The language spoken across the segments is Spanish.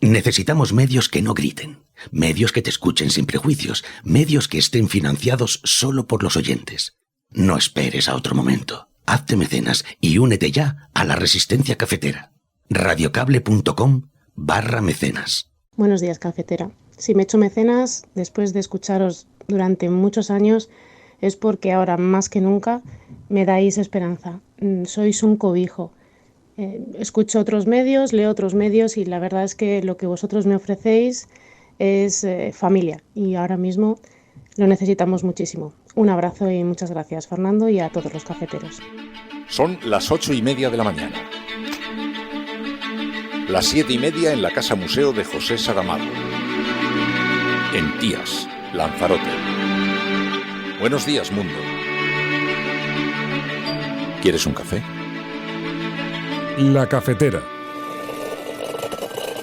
Necesitamos medios que no griten, medios que te escuchen sin prejuicios, medios que estén financiados solo por los oyentes. No esperes a otro momento. Hazte mecenas y únete ya a la Resistencia Cafetera. radiocable.com/mecenas. Buenos días, cafetera. Si me he hecho mecenas después de escucharos durante muchos años es porque ahora más que nunca me dais esperanza. Sois un cobijo. Escucho otros medios, leo otros medios y la verdad es que lo que vosotros me ofrecéis es familia y ahora mismo lo necesitamos muchísimo. Un abrazo y muchas gracias, Fernando, y a todos los cafeteros. Son las 8:30 de la mañana. Las 7:30 en la Casa Museo de José Saramago. En Tías, Lanzarote. Buenos días, mundo. ¿Quieres un café? La Cafetera.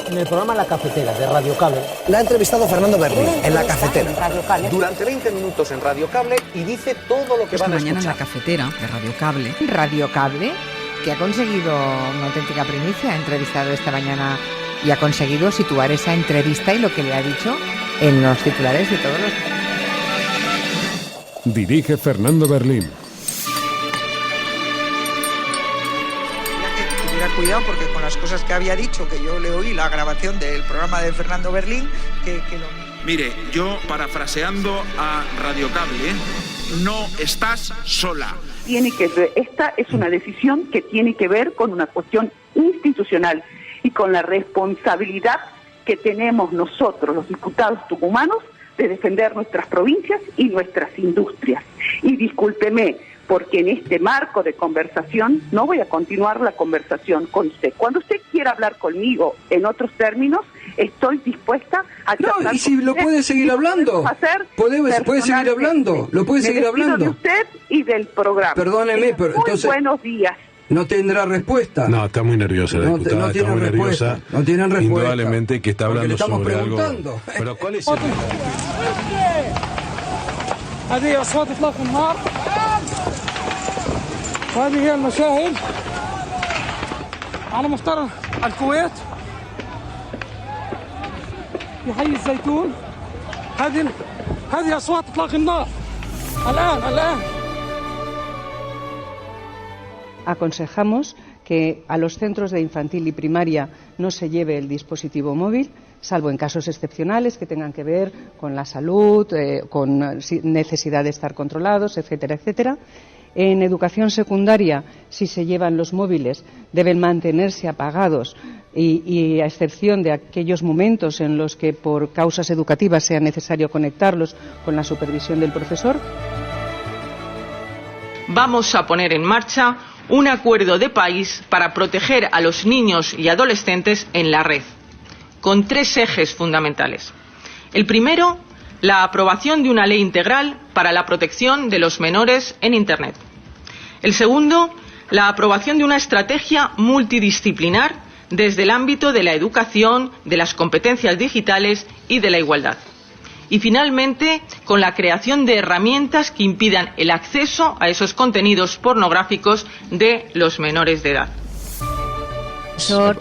En el programa La Cafetera de Radio Cable la ha entrevistado Fernando Berlín en La Cafetera. Durante 20 minutos en Radio Cable y dice todo lo que van a escuchar. Mañana en La Cafetera de Radio Cable. Radio Cable, que ha conseguido una auténtica primicia, ha entrevistado esta mañana y ha conseguido situar esa entrevista y lo que le ha dicho en los titulares de todos los... Dirige Fernando Berlín. Cuidado, porque con las cosas que había dicho, que yo le oí la grabación del programa de Fernando Berlín, que lo... Mire, yo parafraseando a Radio Cable, no estás sola. Esta es una decisión que tiene que ver con una cuestión institucional y con la responsabilidad que tenemos nosotros, los diputados tucumanos, de defender nuestras provincias y nuestras industrias. Y discúlpeme, porque en este marco de conversación no voy a continuar la conversación con usted. Cuando usted quiera hablar conmigo en otros términos, estoy dispuesta a... No, y si lo puede seguir hablando, puede seguir hablando, lo puede seguir hablando. De usted y del programa. Perdóneme, pero entonces... Buenos días. No tendrá respuesta. No, está muy nerviosa la diputada, no está muy nerviosa. No tienen respuesta. Indudablemente que está hablando sobre algo. Pero ¿cuál es el...? هذه أصوات إطلاق النار وهذه هي المشاهد على مفترق الكويت في حي الزيتون. هذه أصوات إطلاق النار الآن. Aconsejamos que a los centros de infantil y primaria no se lleve el dispositivo móvil, salvo en casos excepcionales que tengan que ver con la salud, con necesidad de estar controlados, etcétera, etcétera. En educación secundaria, si se llevan los móviles, deben mantenerse apagados y a excepción de aquellos momentos en los que por causas educativas sea necesario conectarlos con la supervisión del profesor. Vamos a poner en marcha un acuerdo de país para proteger a los niños y adolescentes en la red, con 3 ejes fundamentales. El primero, la aprobación de una ley integral para la protección de los menores en Internet. El segundo, la aprobación de una estrategia multidisciplinar desde el ámbito de la educación, de las competencias digitales y de la igualdad. Y finalmente, con la creación de herramientas que impidan el acceso a esos contenidos pornográficos de los menores de edad.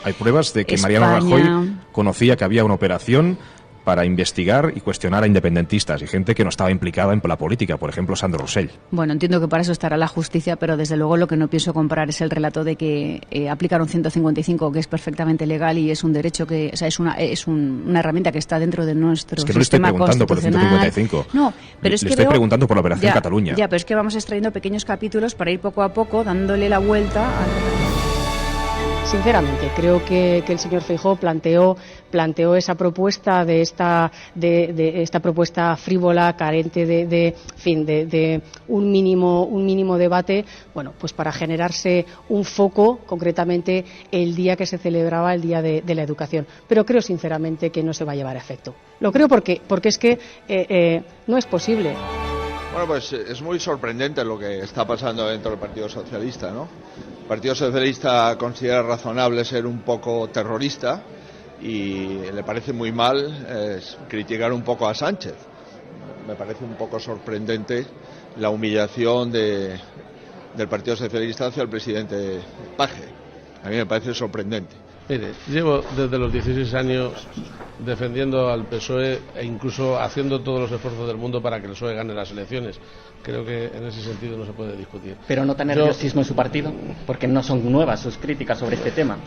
Hay pruebas de que Mariano Rajoy conocía que había una operación para investigar y cuestionar a independentistas y gente que no estaba implicada en la política, por ejemplo, Sandro Rosell. Bueno, entiendo que para eso estará la justicia, pero desde luego lo que no pienso comprar es el relato de que aplicar un 155, que es perfectamente legal y es un derecho que, o sea, es una herramienta que está dentro de nuestro sistema constitucional. Es que no le estoy preguntando por el 155. No, pero es que le estoy preguntando por la Operación Cataluña. Ya, pero es que vamos extrayendo pequeños capítulos para ir poco a poco dándole la vuelta a... Sinceramente, creo que el señor Feijóo planteó esa propuesta de esta propuesta frívola, carente de un mínimo debate, bueno, pues para generarse un foco, concretamente el día que se celebraba el Día de la Educación. Pero creo sinceramente que no se va a llevar a efecto. Lo creo porque es que no es posible. Bueno, pues es muy sorprendente lo que está pasando dentro del Partido Socialista, ¿no? El Partido Socialista considera razonable ser un poco terrorista y le parece muy mal criticar un poco a Sánchez. Me parece un poco sorprendente la humillación del Partido Socialista hacia el presidente Paje. A mí me parece sorprendente. Mire, llevo desde los 16 años defendiendo al PSOE e incluso haciendo todos los esfuerzos del mundo para que el PSOE gane las elecciones. Creo que en ese sentido no se puede discutir. ¿Pero nota nerviosismo en su partido? Porque no son nuevas sus críticas sobre este tema.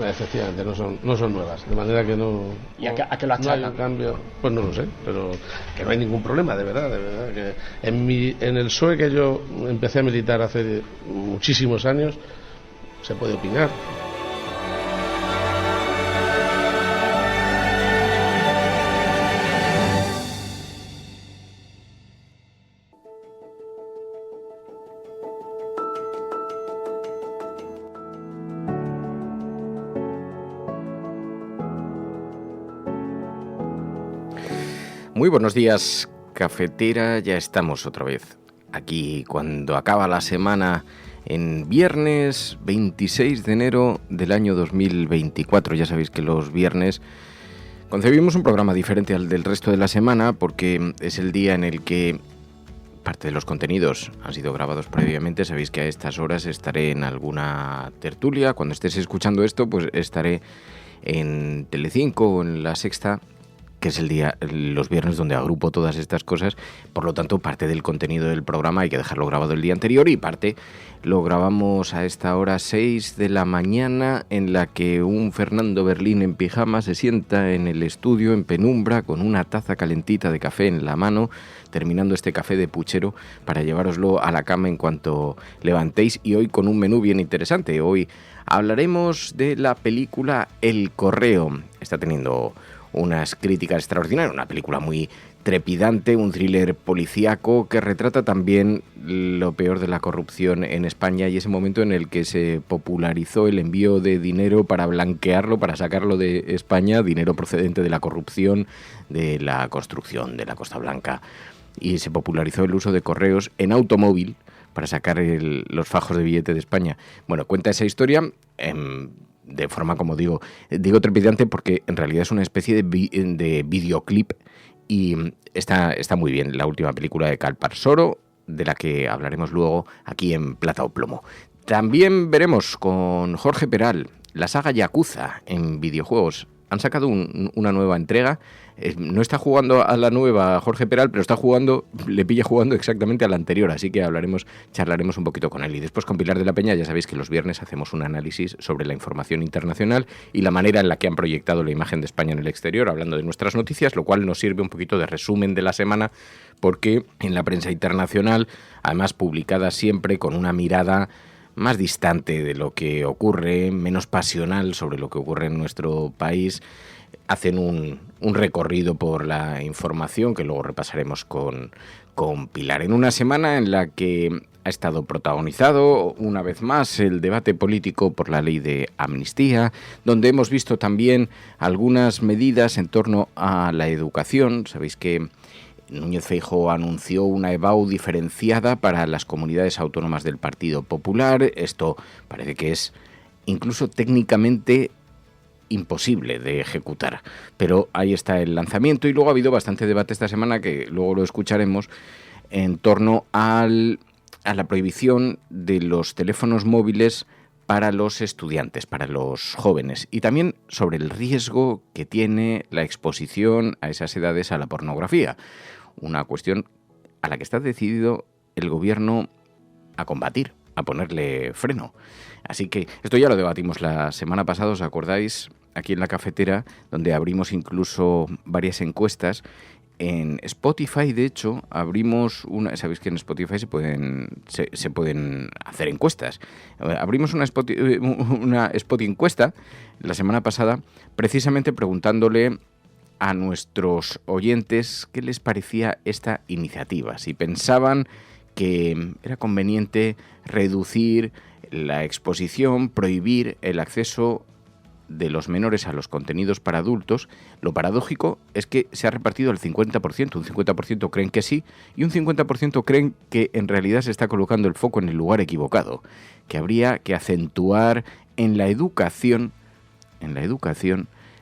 Efectivamente, no son nuevas, de manera que no... ¿Y a qué lo achacan? No hay un cambio, pues no lo sé, pero que no hay ningún problema, de verdad. Que en el PSOE que yo empecé a militar hace muchísimos años, se puede opinar. Muy buenos días, cafetera, ya estamos otra vez aquí cuando acaba la semana en viernes 26 de enero del año 2024. Ya sabéis que los viernes concebimos un programa diferente al del resto de la semana porque es el día en el que parte de los contenidos han sido grabados previamente. Sabéis que a estas horas estaré en alguna tertulia. Cuando estés escuchando esto, pues estaré en Telecinco o en La Sexta, que es el día, los viernes, donde agrupo todas estas cosas. Por lo tanto, parte del contenido del programa hay que dejarlo grabado el día anterior y parte lo grabamos a esta hora 6 de la mañana, en la que un Fernando Berlín en pijama se sienta en el estudio en penumbra con una taza calentita de café en la mano, terminando este café de puchero para llevároslo a la cama en cuanto levantéis, y hoy con un menú bien interesante. Hoy hablaremos de la película El Correo. Está teniendo unas críticas extraordinarias, una película muy trepidante, un thriller policíaco que retrata también lo peor de la corrupción en España y ese momento en el que se popularizó el envío de dinero para blanquearlo, para sacarlo de España, dinero procedente de la corrupción, de la construcción de la Costa Blanca, y se popularizó el uso de correos en automóvil para sacar los fajos de billete de España. Bueno, cuenta esa historia de forma, como digo trepidante, porque en realidad es una especie de videoclip y está muy bien. La última película de Calparsoro, de la que hablaremos luego aquí en Plata o Plomo. También veremos con Jorge Peral la saga Yakuza en videojuegos. Han sacado una nueva entrega. No está jugando a la nueva Jorge Peral, pero le pilla jugando exactamente a la anterior, así que charlaremos un poquito con él. Y después con Pilar de la Peña, ya sabéis que los viernes hacemos un análisis sobre la información internacional y la manera en la que han proyectado la imagen de España en el exterior, hablando de nuestras noticias, lo cual nos sirve un poquito de resumen de la semana, porque en la prensa internacional, además publicada siempre con una mirada más distante de lo que ocurre, menos pasional sobre lo que ocurre en nuestro país, hacen un recorrido por la información que luego repasaremos con Pilar. En una semana en la que ha estado protagonizado una vez más el debate político por la ley de amnistía, donde hemos visto también algunas medidas en torno a la educación. Sabéis que Núñez Feijóo anunció una EBAU diferenciada para las comunidades autónomas del Partido Popular. Esto parece que es incluso técnicamente imposible de ejecutar, pero ahí está el lanzamiento. Y luego ha habido bastante debate esta semana, que luego lo escucharemos, en torno a la prohibición de los teléfonos móviles para los estudiantes, para los jóvenes, y también sobre el riesgo que tiene la exposición a esas edades a la pornografía. Una cuestión a la que está decidido el gobierno a combatir, a ponerle freno. Así que esto ya lo debatimos la semana pasada, ¿os acordáis? Aquí en la cafetera, donde abrimos incluso varias encuestas. En Spotify, de hecho, abrimos una... Sabéis que en Spotify se pueden hacer encuestas. Abrimos una Spot encuesta la semana pasada, precisamente preguntándole a nuestros oyentes qué les parecía esta iniciativa, si pensaban que era conveniente reducir la exposición, prohibir el acceso de los menores a los contenidos para adultos. Lo paradójico es que se ha repartido el 50%, un 50% creen que sí y un 50% creen que en realidad se está colocando el foco en el lugar equivocado, que habría que acentuar en la educación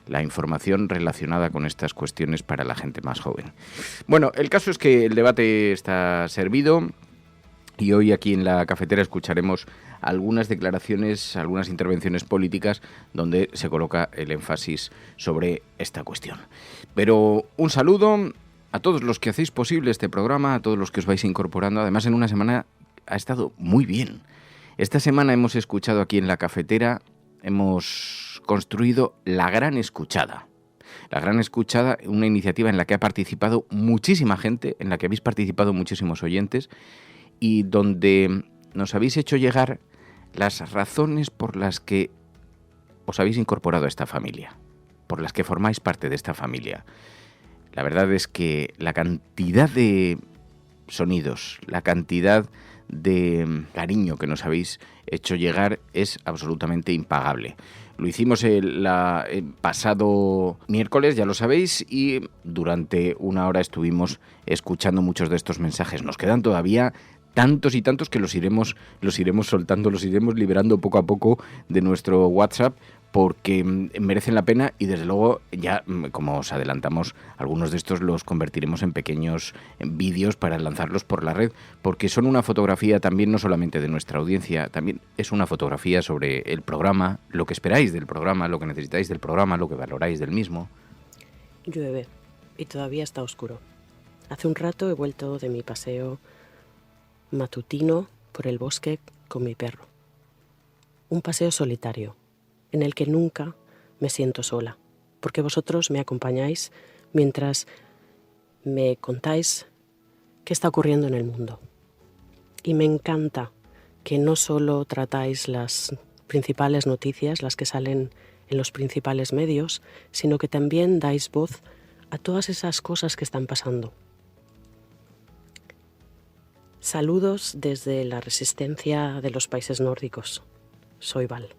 la información relacionada con estas cuestiones para la gente más joven. Bueno, el caso es que el debate está servido. Y hoy aquí en la cafetera escucharemos algunas declaraciones, algunas intervenciones políticas donde se coloca el énfasis sobre esta cuestión. Pero un saludo a todos los que hacéis posible este programa, a todos los que os vais incorporando. Además, en una semana ha estado muy bien. Esta semana hemos escuchado aquí en la cafetera, hemos construido La Gran Escuchada. La Gran Escuchada, una iniciativa en la que ha participado muchísima gente, en la que habéis participado muchísimos oyentes, y donde nos habéis hecho llegar las razones por las que os habéis incorporado a esta familia, por las que formáis parte de esta familia. La verdad es que la cantidad de sonidos, la cantidad de cariño que nos habéis hecho llegar es absolutamente impagable. Lo hicimos el pasado miércoles, ya lo sabéis, y durante una hora estuvimos escuchando muchos de estos mensajes. Nos quedan todavía tantos y tantos que los iremos soltando, los iremos liberando poco a poco de nuestro WhatsApp, porque merecen la pena y desde luego ya, como os adelantamos, algunos de estos los convertiremos en pequeños vídeos para lanzarlos por la red, porque son una fotografía también no solamente de nuestra audiencia, también es una fotografía sobre el programa, lo que esperáis del programa, lo que necesitáis del programa, lo que valoráis del mismo. Llueve y todavía está oscuro. Hace un rato he vuelto de mi paseo matutino por el bosque con mi perro. Un paseo solitario, en el que nunca me siento sola, porque vosotros me acompañáis mientras me contáis qué está ocurriendo en el mundo. Y me encanta que no solo tratáis las principales noticias, las que salen en los principales medios, sino que también dais voz a todas esas cosas que están pasando. Saludos desde la resistencia de los países nórdicos. Soy Val.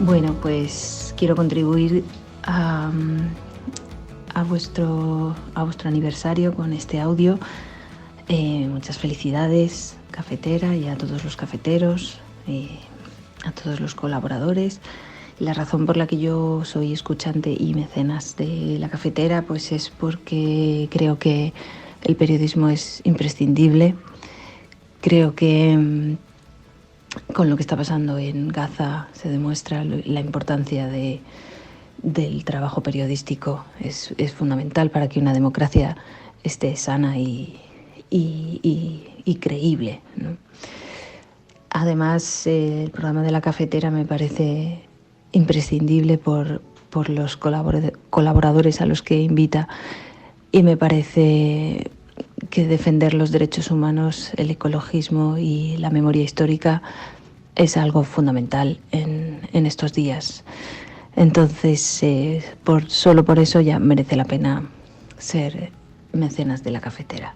Bueno, pues quiero contribuir a vuestro aniversario con este audio. Muchas felicidades, cafetera, y a todos los cafeteros, a todos los colaboradores. La razón por la que yo soy escuchante y mecenas de la cafetera, pues es porque creo que el periodismo es imprescindible. Creo que con lo que está pasando en Gaza se demuestra la importancia del trabajo periodístico. Es fundamental para que una democracia esté sana y creíble, ¿no? Además, el programa de la cafetera me parece imprescindible por los colaboradores a los que invita, y me parece que defender los derechos humanos, el ecologismo y la memoria histórica es algo fundamental en estos días. Entonces, solo por eso ya merece la pena ser mecenas de la cafetera.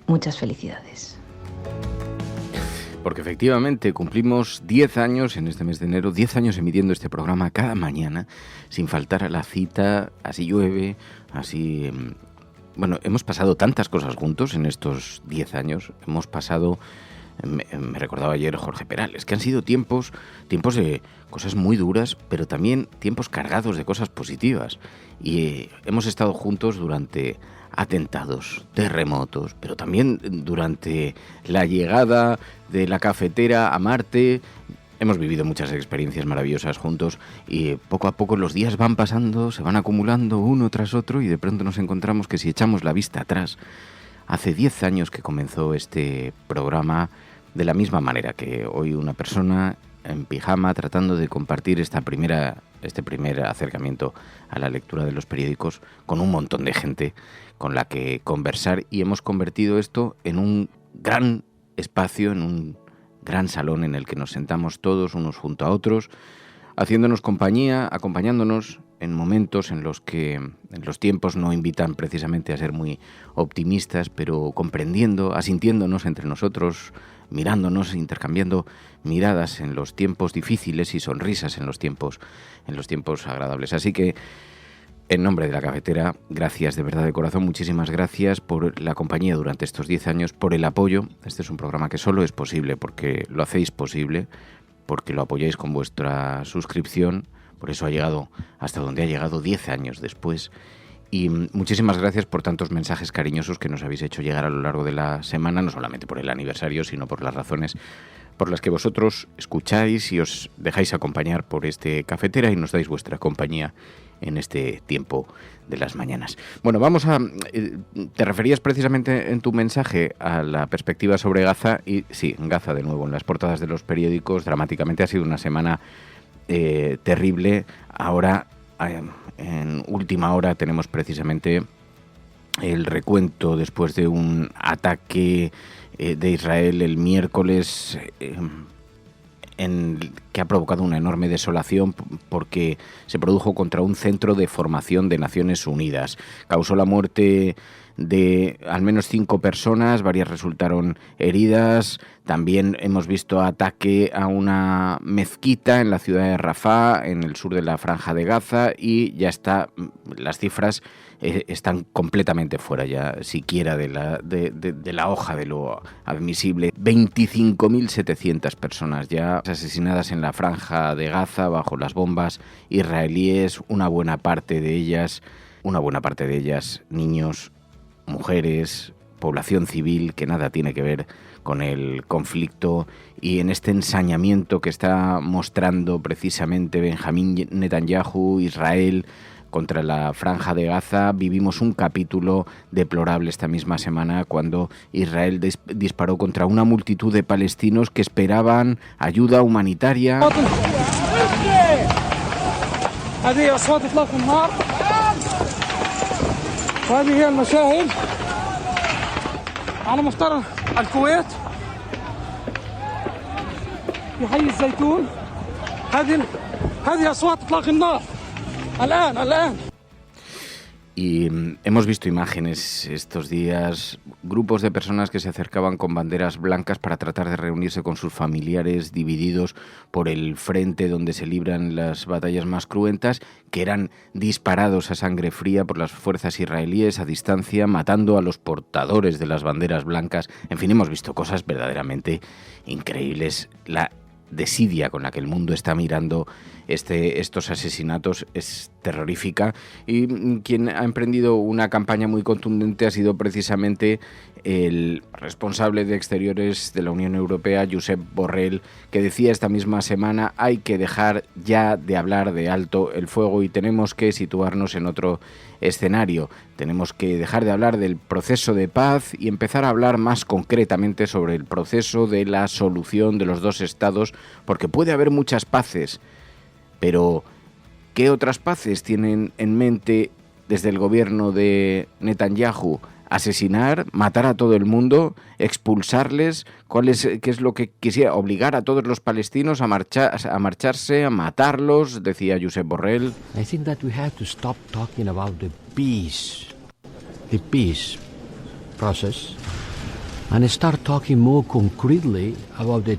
Muchas felicidades. Porque efectivamente cumplimos 10 años en este mes de enero, 10 años emitiendo este programa cada mañana, sin faltar a la cita, así llueve, así... Bueno, hemos pasado tantas cosas juntos en estos 10 años, hemos pasado... Me recordaba ayer Jorge Perales, que han sido tiempos de cosas muy duras, pero también tiempos cargados de cosas positivas. Y hemos estado juntos durante atentados, terremotos, pero también durante la llegada de la cafetera a Marte. Hemos vivido muchas experiencias maravillosas juntos y poco a poco los días van pasando, se van acumulando uno tras otro, y de pronto nos encontramos que si echamos la vista atrás, hace 10 años que comenzó este programa, de la misma manera que hoy una persona en pijama tratando de compartir este primer acercamiento a la lectura de los periódicos con un montón de gente con la que conversar, y hemos convertido esto en un gran espacio, en un gran salón en el que nos sentamos todos unos junto a otros, haciéndonos compañía, acompañándonos en momentos en los que los tiempos no invitan precisamente a ser muy optimistas, pero comprendiendo, asintiéndonos entre nosotros, mirándonos, intercambiando miradas en los tiempos difíciles y sonrisas en los tiempos agradables. Así que en nombre de la cafetera, gracias de verdad de corazón, muchísimas gracias por la compañía durante estos 10 años, por el apoyo. Este es un programa que solo es posible porque lo hacéis posible, porque lo apoyáis con vuestra suscripción, por eso ha llegado hasta donde ha llegado 10 años después. Y muchísimas gracias por tantos mensajes cariñosos que nos habéis hecho llegar a lo largo de la semana, no solamente por el aniversario, sino por las razones por las que vosotros escucháis y os dejáis acompañar por este Cafetera y nos dais vuestra compañía en este tiempo de las mañanas. Bueno, vamos a... te referías precisamente en tu mensaje a la perspectiva sobre Gaza y sí, Gaza de nuevo en las portadas de los periódicos dramáticamente. Ha sido una semana terrible. Ahora, en última hora, tenemos precisamente el recuento después de un ataque de Israel el miércoles que ha provocado una enorme desolación porque se produjo contra un centro de formación de Naciones Unidas. Causó la muerte de al menos 5 personas, varias resultaron heridas. También hemos visto ataque a una mezquita en la ciudad de Rafah, en el sur de la Franja de Gaza, y ya está, las cifras están completamente fuera ya siquiera de la hoja de lo admisible. 25.700 personas ya asesinadas en la Franja de Gaza bajo las bombas israelíes, una buena parte de ellas niños, mujeres, población civil que nada tiene que ver con el conflicto. Y en este ensañamiento que está mostrando precisamente Benjamín Netanyahu, Israel, contra la Franja de Gaza, vivimos un capítulo deplorable esta misma semana cuando Israel disparó contra una multitud de palestinos que esperaban ayuda humanitaria. على مفطر الكويت في حي الزيتون هذه أصوات إطلاق النار الآن. Y hemos visto imágenes estos días, grupos de personas que se acercaban con banderas blancas para tratar de reunirse con sus familiares divididos por el frente donde se libran las batallas más cruentas, que eran disparados a sangre fría por las fuerzas israelíes a distancia, matando a los portadores de las banderas blancas. En fin, hemos visto cosas verdaderamente increíbles. La desidia con la que el mundo está mirando estos asesinatos es terrorífica, y quien ha emprendido una campaña muy contundente ha sido precisamente el responsable de Exteriores de la Unión Europea, Josep Borrell, que decía esta misma semana: hay que dejar ya de hablar de alto el fuego y tenemos que situarnos en otro escenario. Tenemos que dejar de hablar del proceso de paz y empezar a hablar más concretamente sobre el proceso de la solución de los dos estados, porque puede haber muchas paces, pero ¿qué otras paces tienen en mente desde el gobierno de Netanyahu? ¿Asesinar, matar a todo el mundo, expulsarles? ¿Qué es lo que quisiera? ¿Obligar a todos los palestinos a marcharse, a matarlos? Decía Josep Borrell. I think that we have to stop talking about the peace process, and start talking more concretely about the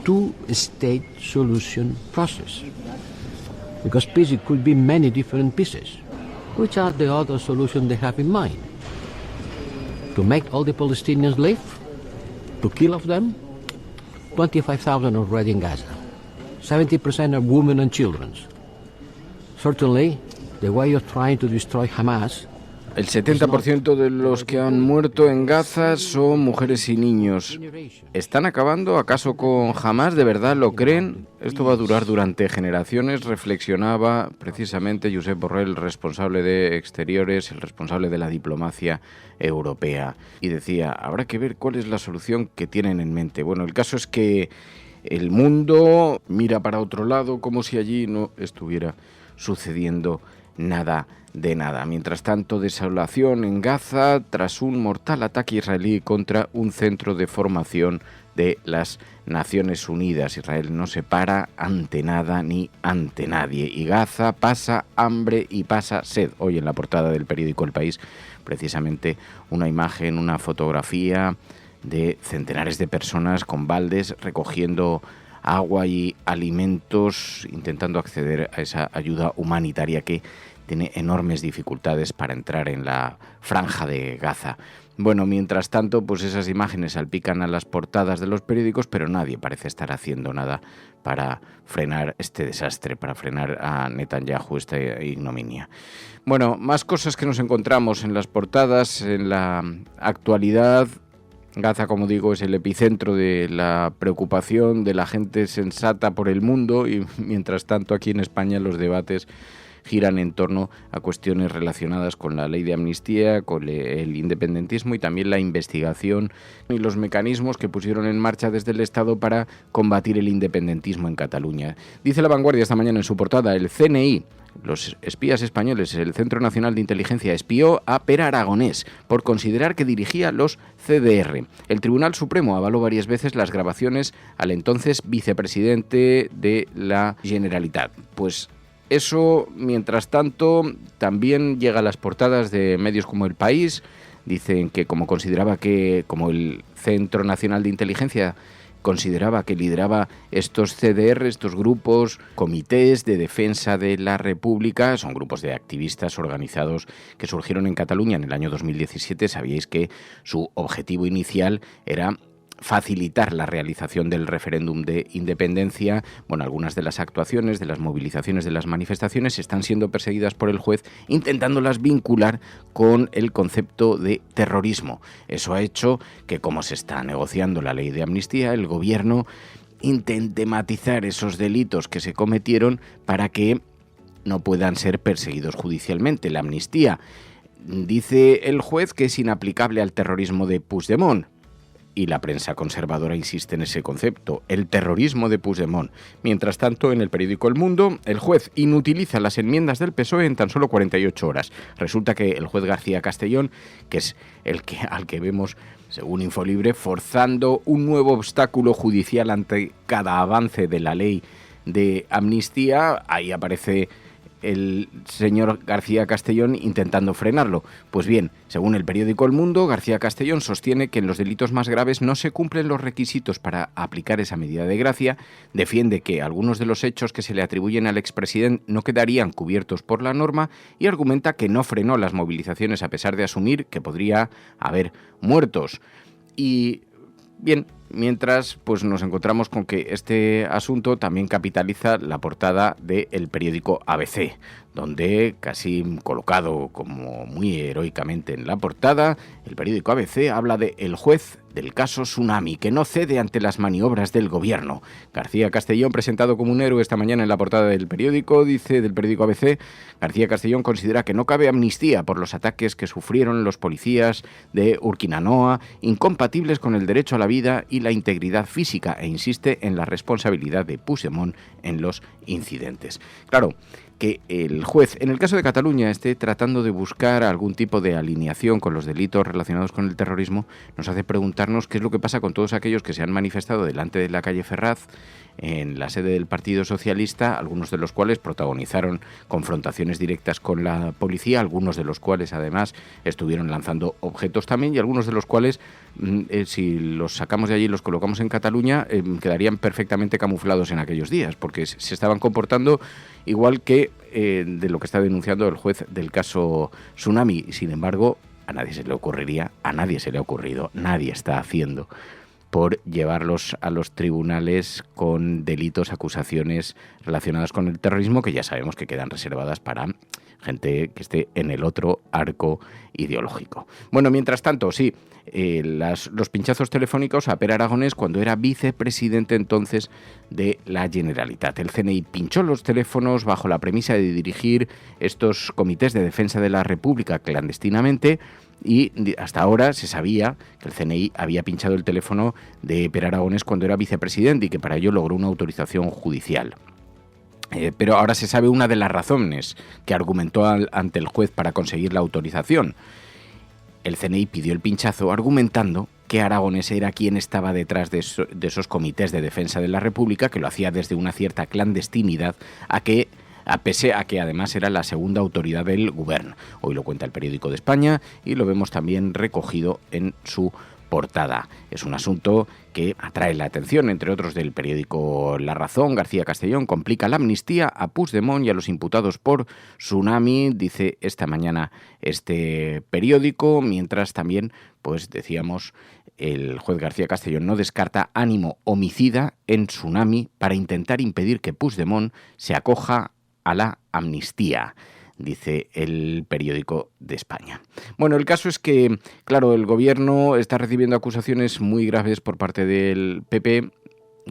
two-state solution process. Because peace, it could be many different pieces. Which are the other solutions they have in mind? To make all the Palestinians live? To kill of them? 25,000 already in Gaza. 70% are women and children. Certainly, the way you're trying to destroy Hamas. El 70% de los que han muerto en Gaza son mujeres y niños. ¿Están acabando acaso con Hamas? ¿De verdad lo creen? Esto va a durar durante generaciones, reflexionaba precisamente Josep Borrell, el responsable de Exteriores, el responsable de la diplomacia europea. Y decía, habrá que ver cuál es la solución que tienen en mente. Bueno, el caso es que el mundo mira para otro lado como si allí no estuviera sucediendo nada de nada. Mientras tanto, desolación en Gaza tras un mortal ataque israelí contra un centro de formación de las Naciones Unidas. Israel no se para ante nada ni ante nadie. Y Gaza pasa hambre y pasa sed. Hoy en la portada del periódico El País, precisamente una imagen, una fotografía de centenares de personas con baldes recogiendo agua y alimentos, intentando acceder a esa ayuda humanitaria que tiene enormes dificultades para entrar en la franja de Gaza. Bueno, mientras tanto, pues esas imágenes salpican a las portadas de los periódicos, pero nadie parece estar haciendo nada para frenar este desastre, para frenar a Netanyahu, esta ignominia. Bueno, más cosas que nos encontramos en las portadas, en la actualidad. Gaza, como digo, es el epicentro de la preocupación de la gente sensata por el mundo y, mientras tanto, aquí en España los debates giran en torno a cuestiones relacionadas con la ley de amnistía, con el independentismo y también la investigación y los mecanismos que pusieron en marcha desde el Estado para combatir el independentismo en Cataluña. Dice La Vanguardia esta mañana en su portada: el CNI, los espías españoles, el Centro Nacional de Inteligencia, espió a Pere Aragonés por considerar que dirigía los CDR. El Tribunal Supremo avaló varias veces las grabaciones al entonces vicepresidente de la Generalitat. Pues eso, mientras tanto, también llega a las portadas de medios como El País. Dicen que como el Centro Nacional de Inteligencia consideraba que lideraba estos CDR, estos grupos, comités de defensa de la República, son grupos de activistas organizados que surgieron en Cataluña en el año 2017. Sabíais que su objetivo inicial era facilitar la realización del referéndum de independencia. Bueno, algunas de las actuaciones, de las movilizaciones, de las manifestaciones están siendo perseguidas por el juez, intentándolas vincular con el concepto de terrorismo. Eso ha hecho que, como se está negociando la ley de amnistía, el gobierno intente matizar esos delitos que se cometieron para que no puedan ser perseguidos judicialmente. La amnistía, dice el juez, que es inaplicable al terrorismo de Puigdemont. Y la prensa conservadora insiste en ese concepto, el terrorismo de Puigdemont. Mientras tanto, en el periódico El Mundo, el juez inutiliza las enmiendas del PSOE en tan solo 48 horas. Resulta que el juez García Castellón, que es al que vemos, según Infolibre, forzando un nuevo obstáculo judicial ante cada avance de la ley de amnistía, ahí aparece el señor García Castellón intentando frenarlo. Pues bien, según el periódico El Mundo, García Castellón sostiene que en los delitos más graves no se cumplen los requisitos para aplicar esa medida de gracia, defiende que algunos de los hechos que se le atribuyen al expresidente no quedarían cubiertos por la norma y argumenta que no frenó las movilizaciones a pesar de asumir que podría haber muertos. Y bien, mientras pues nos encontramos con que este asunto también capitaliza la portada del periódico ABC, donde, casi colocado como muy heroicamente en la portada, el periódico ABC habla de el juez del caso Tsunami, que no cede ante las maniobras del gobierno. García Castellón, presentado como un héroe esta mañana en la portada del periódico, dice del periódico ABC, García Castellón considera que no cabe amnistía por los ataques que sufrieron los policías de Urquinaona, incompatibles con el derecho a la vida y la integridad física, e insiste en la responsabilidad de Puigdemont en los incidentes. Claro, que el juez, en el caso de Cataluña, esté tratando de buscar algún tipo de alineación con los delitos relacionados con el terrorismo, nos hace preguntarnos qué es lo que pasa con todos aquellos que se han manifestado delante de la calle Ferraz, en la sede del Partido Socialista, algunos de los cuales protagonizaron confrontaciones directas con la policía, algunos de los cuales además estuvieron lanzando objetos también, y algunos de los cuales, si los sacamos de allí y los colocamos en Cataluña, quedarían perfectamente camuflados en aquellos días, porque se estaban comportando igual que de lo que está denunciando el juez del caso Tsunami. Sin embargo, a nadie se le ocurriría, a nadie se le ha ocurrido, nadie está haciendo por llevarlos a los tribunales con delitos, acusaciones relacionadas con el terrorismo, que ya sabemos que quedan reservadas para gente que esté en el otro arco ideológico. Bueno, mientras tanto, sí, los pinchazos telefónicos a Pere Aragonés cuando era vicepresidente entonces de la Generalitat. El CNI pinchó los teléfonos bajo la premisa de dirigir estos comités de defensa de la República clandestinamente, y hasta ahora se sabía que el CNI había pinchado el teléfono de Pere Aragonés cuando era vicepresidente y que para ello logró una autorización judicial. Pero ahora se sabe una de las razones que argumentó ante el juez para conseguir la autorización. El CNI pidió el pinchazo argumentando que Aragonés era quien estaba detrás de esos comités de defensa de la República, que lo hacía desde una cierta clandestinidad, pese a que además era la segunda autoridad del gobierno. Hoy lo cuenta el Periódico de España y lo vemos también recogido en su portada. Es un asunto que atrae la atención, entre otros, del periódico La Razón. García Castellón complica la amnistía a Puigdemont y a los imputados por Tsunami, dice esta mañana este periódico, mientras también, pues decíamos, el juez García Castellón no descarta ánimo homicida en Tsunami para intentar impedir que Puigdemont se acoja a la amnistía, dice el periódico de España. Bueno, el caso es que, claro, el gobierno está recibiendo acusaciones muy graves por parte del PP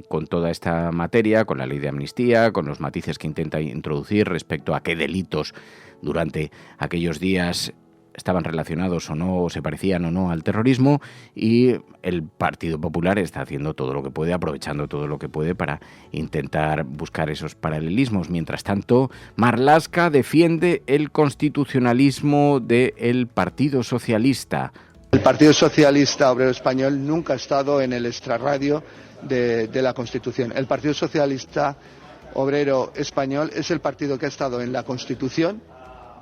con toda esta materia, con la ley de amnistía, con los matices que intenta introducir respecto a qué delitos durante aquellos días estaban relacionados o no, o se parecían o no al terrorismo, y el Partido Popular está haciendo todo lo que puede, aprovechando todo lo que puede para intentar buscar esos paralelismos. Mientras tanto, Marlaska defiende el constitucionalismo del Partido Socialista. El Partido Socialista Obrero Español nunca ha estado en el extrarradio de la Constitución. El Partido Socialista Obrero Español es el partido que ha estado en la Constitución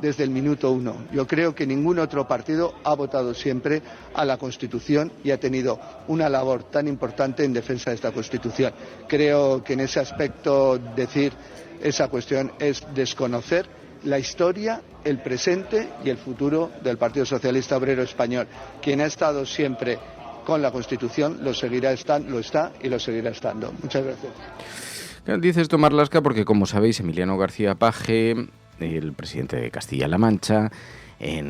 desde el minuto uno. Yo creo que ningún otro partido ha votado siempre a la Constitución y ha tenido una labor tan importante en defensa de esta Constitución. Creo que en ese aspecto decir esa cuestión es desconocer la historia, el presente y el futuro del Partido Socialista Obrero Español. Quien ha estado siempre con la Constitución lo está y lo seguirá estando. Muchas gracias. Dice esto Marlaska porque, como sabéis, Emiliano García Paje, el presidente de Castilla-La Mancha,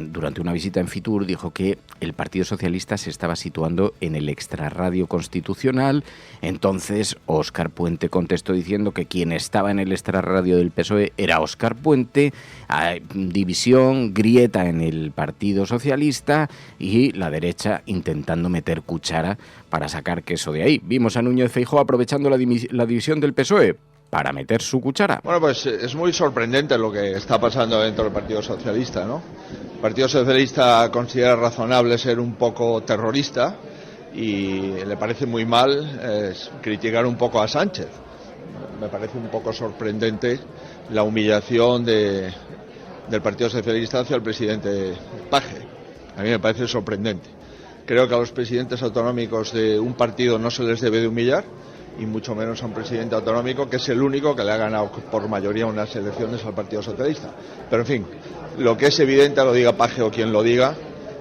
durante una visita en Fitur, dijo que el Partido Socialista se estaba situando en el extrarradio constitucional. Entonces Óscar Puente contestó diciendo que quien estaba en el extrarradio del PSOE era Óscar Puente. Hay división, grieta en el Partido Socialista y la derecha intentando meter cuchara para sacar queso de ahí. Vimos a Núñez Feijóo aprovechando la división del PSOE para meter su cuchara. Bueno, pues es muy sorprendente lo que está pasando dentro del Partido Socialista, ¿no? El Partido Socialista considera razonable ser un poco terrorista y le parece muy mal criticar un poco a Sánchez. Me parece un poco sorprendente la humillación del Partido Socialista hacia el presidente Paje. A mí me parece sorprendente. Creo que a los presidentes autonómicos de un partido no se les debe de humillar, y mucho menos a un presidente autonómico que es el único que le ha ganado por mayoría unas elecciones al Partido Socialista. Pero en fin, lo que es evidente, lo diga Paje o quien lo diga,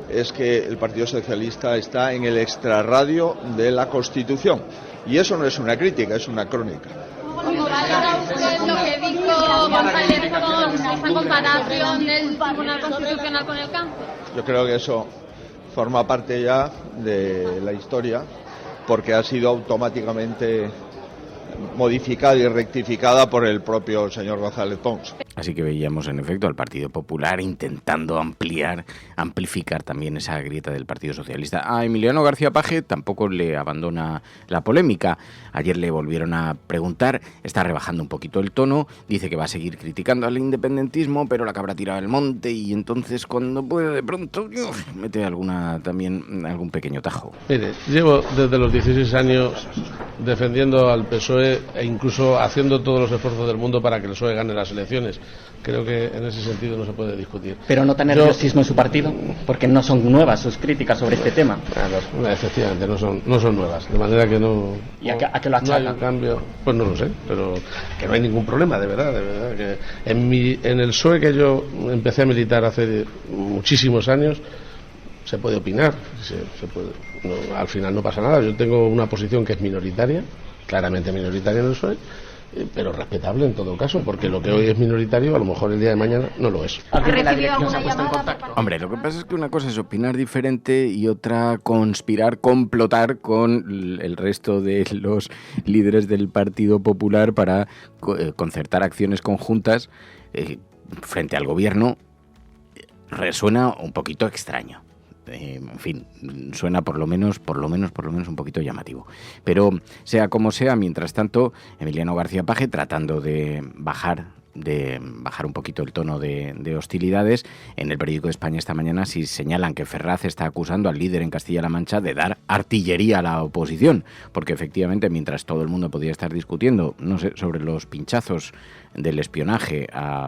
es que el Partido Socialista está en el extrarradio de la Constitución. Y eso no es una crítica, es una crónica. ¿Cómo valora usted lo que dijo González con esa comparación del Tribunal Constitucional con el cáncer? Yo creo que eso forma parte ya de la historia, porque ha sido automáticamente modificada y rectificada por el propio señor González Pons. Así que veíamos en efecto al Partido Popular intentando amplificar también esa grieta del Partido Socialista. A Emiliano García Paje tampoco le abandona la polémica. Ayer le volvieron a preguntar, está rebajando un poquito el tono, dice que va a seguir criticando al independentismo, pero la cabra tira del monte, y entonces cuando puede de pronto mete algún pequeño tajo. Mire, llevo desde los 16 años defendiendo al PSOE e incluso haciendo todos los esfuerzos del mundo para que el PSOE gane las elecciones. Creo que en ese sentido no se puede discutir. Pero nota nerviosismo en su partido, porque no son nuevas sus críticas sobre este tema. Efectivamente, no son nuevas, de manera que no. ¿Y a qué lo achacan? No hay un cambio, pues no lo sé, pero que no hay ningún problema, de verdad. Que en el PSOE que yo empecé a militar hace muchísimos años, se puede opinar, se puede, al final no pasa nada. Yo tengo una posición que es minoritaria, claramente minoritaria en el PSOE, pero respetable en todo caso, porque lo que hoy es minoritario a lo mejor el día de mañana no lo es. Hombre, lo que pasa es que una cosa es opinar diferente y otra complotar con el resto de los líderes del Partido Popular para concertar acciones conjuntas frente al gobierno. Resuena un poquito extraño. En fin, suena por lo menos un poquito llamativo. Pero sea como sea, mientras tanto, Emiliano García Paje, tratando de bajar un poquito el tono de hostilidades, en el periódico de España esta mañana sí señalan que Ferraz está acusando al líder en Castilla-La Mancha de dar artillería a la oposición, porque efectivamente mientras todo el mundo podía estar discutiendo, no sé, sobre los pinchazos del espionaje a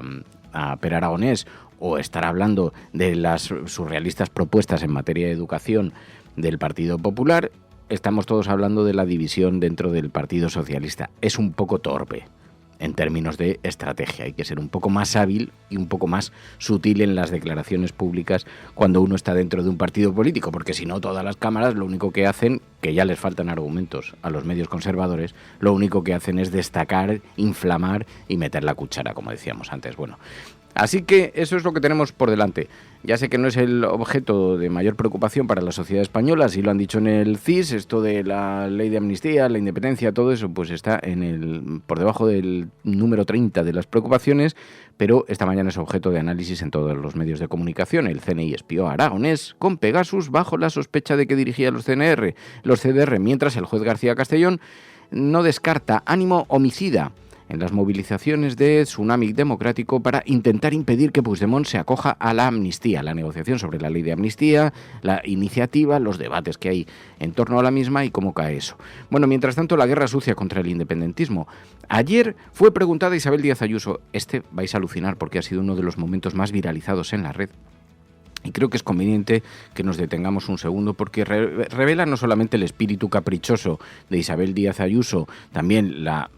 Per Aragonés, o estar hablando de las surrealistas propuestas en materia de educación del Partido Popular. Estamos todos hablando de la división dentro del Partido Socialista. Es un poco torpe en términos de estrategia. Hay que ser un poco más hábil y un poco más sutil en las declaraciones públicas cuando uno está dentro de un partido político, porque si no, todas las cámaras lo único que hacen, que ya les faltan argumentos a los medios conservadores, lo único que hacen es destacar, inflamar y meter la cuchara, como decíamos antes. Bueno, así que eso es lo que tenemos por delante. Ya sé que no es el objeto de mayor preocupación para la sociedad española, así lo han dicho en el CIS, esto de la ley de amnistía, la independencia, todo eso pues está por debajo del número 30 de las preocupaciones, pero esta mañana es objeto de análisis en todos los medios de comunicación. El CNI espió a Aragonés con Pegasus bajo la sospecha de que dirigía los CDR, mientras el juez García Castellón no descarta ánimo homicida en las movilizaciones de Tsunami Democrático para intentar impedir que Puigdemont se acoja a la amnistía, la negociación sobre la ley de amnistía, la iniciativa, los debates que hay en torno a la misma y cómo cae eso. Bueno, mientras tanto, la guerra sucia contra el independentismo. Ayer fue preguntada Isabel Díaz Ayuso, vais a alucinar porque ha sido uno de los momentos más viralizados en la red, y creo que es conveniente que nos detengamos un segundo porque revela no solamente el espíritu caprichoso de Isabel Díaz Ayuso, también la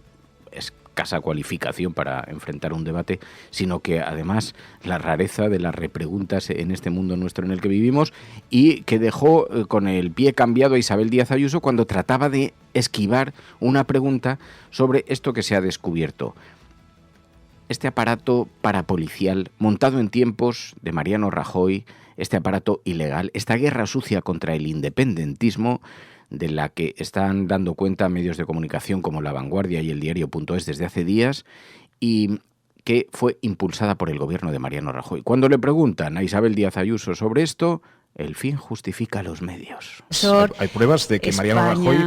escasa cualificación para enfrentar un debate, sino que además la rareza de las repreguntas en este mundo nuestro en el que vivimos, y que dejó con el pie cambiado a Isabel Díaz Ayuso cuando trataba de esquivar una pregunta sobre esto que se ha descubierto. Este aparato parapolicial montado en tiempos de Mariano Rajoy, este aparato ilegal, esta guerra sucia contra el independentismo, de la que están dando cuenta medios de comunicación como La Vanguardia y El Diario.es desde hace días, y que fue impulsada por el gobierno de Mariano Rajoy. Cuando le preguntan a Isabel Díaz Ayuso sobre esto, el fin justifica los medios. Hay pruebas de que Mariano Rajoy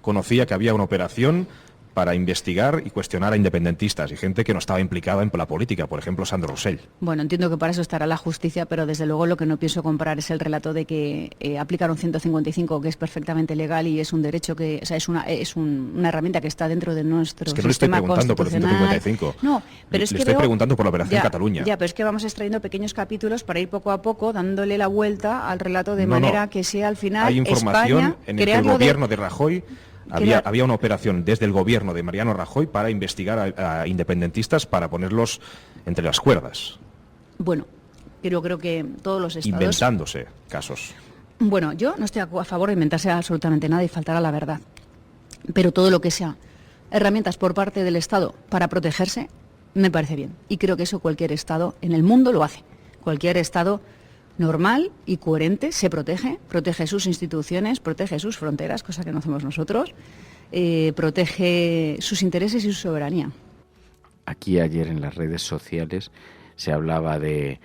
conocía que había una operación para investigar y cuestionar a independentistas y gente que no estaba implicada en la política, por ejemplo, Sandro Rosell. Bueno, entiendo que para eso estará la justicia, pero desde luego lo que no pienso comprar es el relato de que aplicar un 155, que es perfectamente legal y es un derecho que, o sea, es una herramienta que está dentro de nuestro sistema constitucional. Es que no le estoy preguntando por el 155. No, pero es que le estoy preguntando por la Operación Cataluña. Ya, pero es que vamos extrayendo pequeños capítulos para ir poco a poco dándole la vuelta al relato de manera que sea al final hay información España, en el que el gobierno de Rajoy había una operación desde el gobierno de Mariano Rajoy para investigar a independentistas para ponerlos entre las cuerdas. Bueno, pero creo que todos los estados... Inventándose casos. Bueno, yo no estoy a favor de inventarse absolutamente nada y faltar a la verdad. Pero todo lo que sea herramientas por parte del Estado para protegerse, me parece bien. Y creo que eso cualquier Estado en el mundo lo hace. Cualquier Estado normal y coherente se protege sus instituciones, protege sus fronteras, cosa que no hacemos nosotros, protege sus intereses y su soberanía. Aquí ayer en las redes sociales se hablaba de,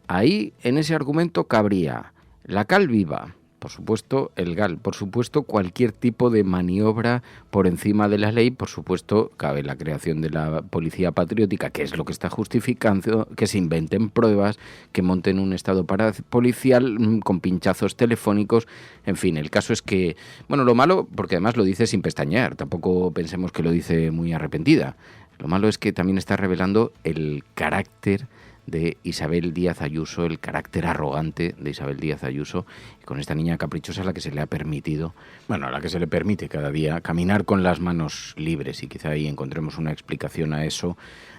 ahí en ese argumento cabría la cal viva, por supuesto el GAL, por supuesto cualquier tipo de maniobra por encima de la ley, por supuesto cabe la creación de la policía patriótica, que es lo que está justificando que se inventen pruebas, que monten un estado parapolicial con pinchazos telefónicos, en fin, el caso es que, bueno, lo malo, porque además lo dice sin pestañear, tampoco pensemos que lo dice muy arrepentida, lo malo es que también está revelando el carácter de Isabel Díaz Ayuso, el carácter arrogante de Isabel Díaz Ayuso, con esta niña caprichosa a la que se le ha permitido, bueno, a la que se le permite cada día caminar con las manos libres, y quizá ahí encontremos una explicación a eso,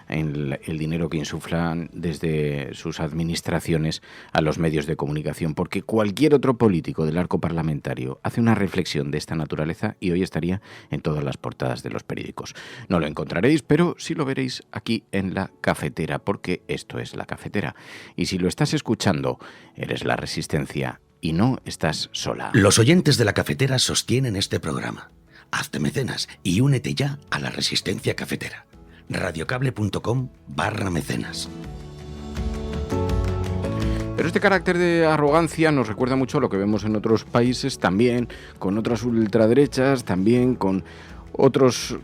en el dinero que insuflan desde sus administraciones a los medios de comunicación, porque cualquier otro político del arco parlamentario hace una reflexión de esta naturaleza y hoy estaría en todas las portadas de los periódicos. No lo encontraréis, pero sí lo veréis aquí en La Cafetera, porque esto es La Cafetera. Y si lo estás escuchando, eres La Resistencia y no estás sola. Los oyentes de La Cafetera sostienen este programa. Hazte mecenas y únete ya a La Resistencia Cafetera. radiocable.com/mecenas. Pero este carácter de arrogancia nos recuerda mucho a lo que vemos en otros países, también con otras ultraderechas, también con otros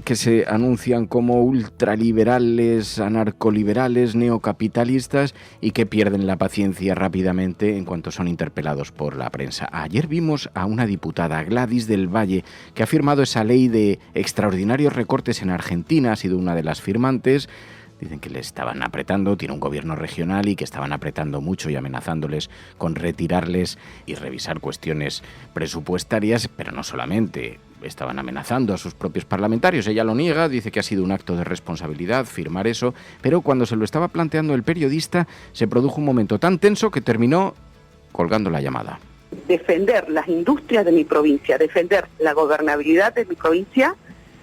que se anuncian como ultraliberales, anarcoliberales, neocapitalistas y que pierden la paciencia rápidamente en cuanto son interpelados por la prensa. Ayer vimos a una diputada, Gladys del Valle, que ha firmado esa ley de extraordinarios recortes en Argentina, ha sido una de las firmantes, Dicen que le estaban apretando, tiene un gobierno regional y que estaban apretando mucho y amenazándoles con retirarles y revisar cuestiones presupuestarias, pero no solamente. Estaban amenazando a sus propios parlamentarios. Ella lo niega, dice que ha sido un acto de responsabilidad firmar eso, pero cuando se lo estaba planteando el periodista se produjo un momento tan tenso que terminó colgando la llamada. Defender las industrias de mi provincia, defender la gobernabilidad de mi provincia.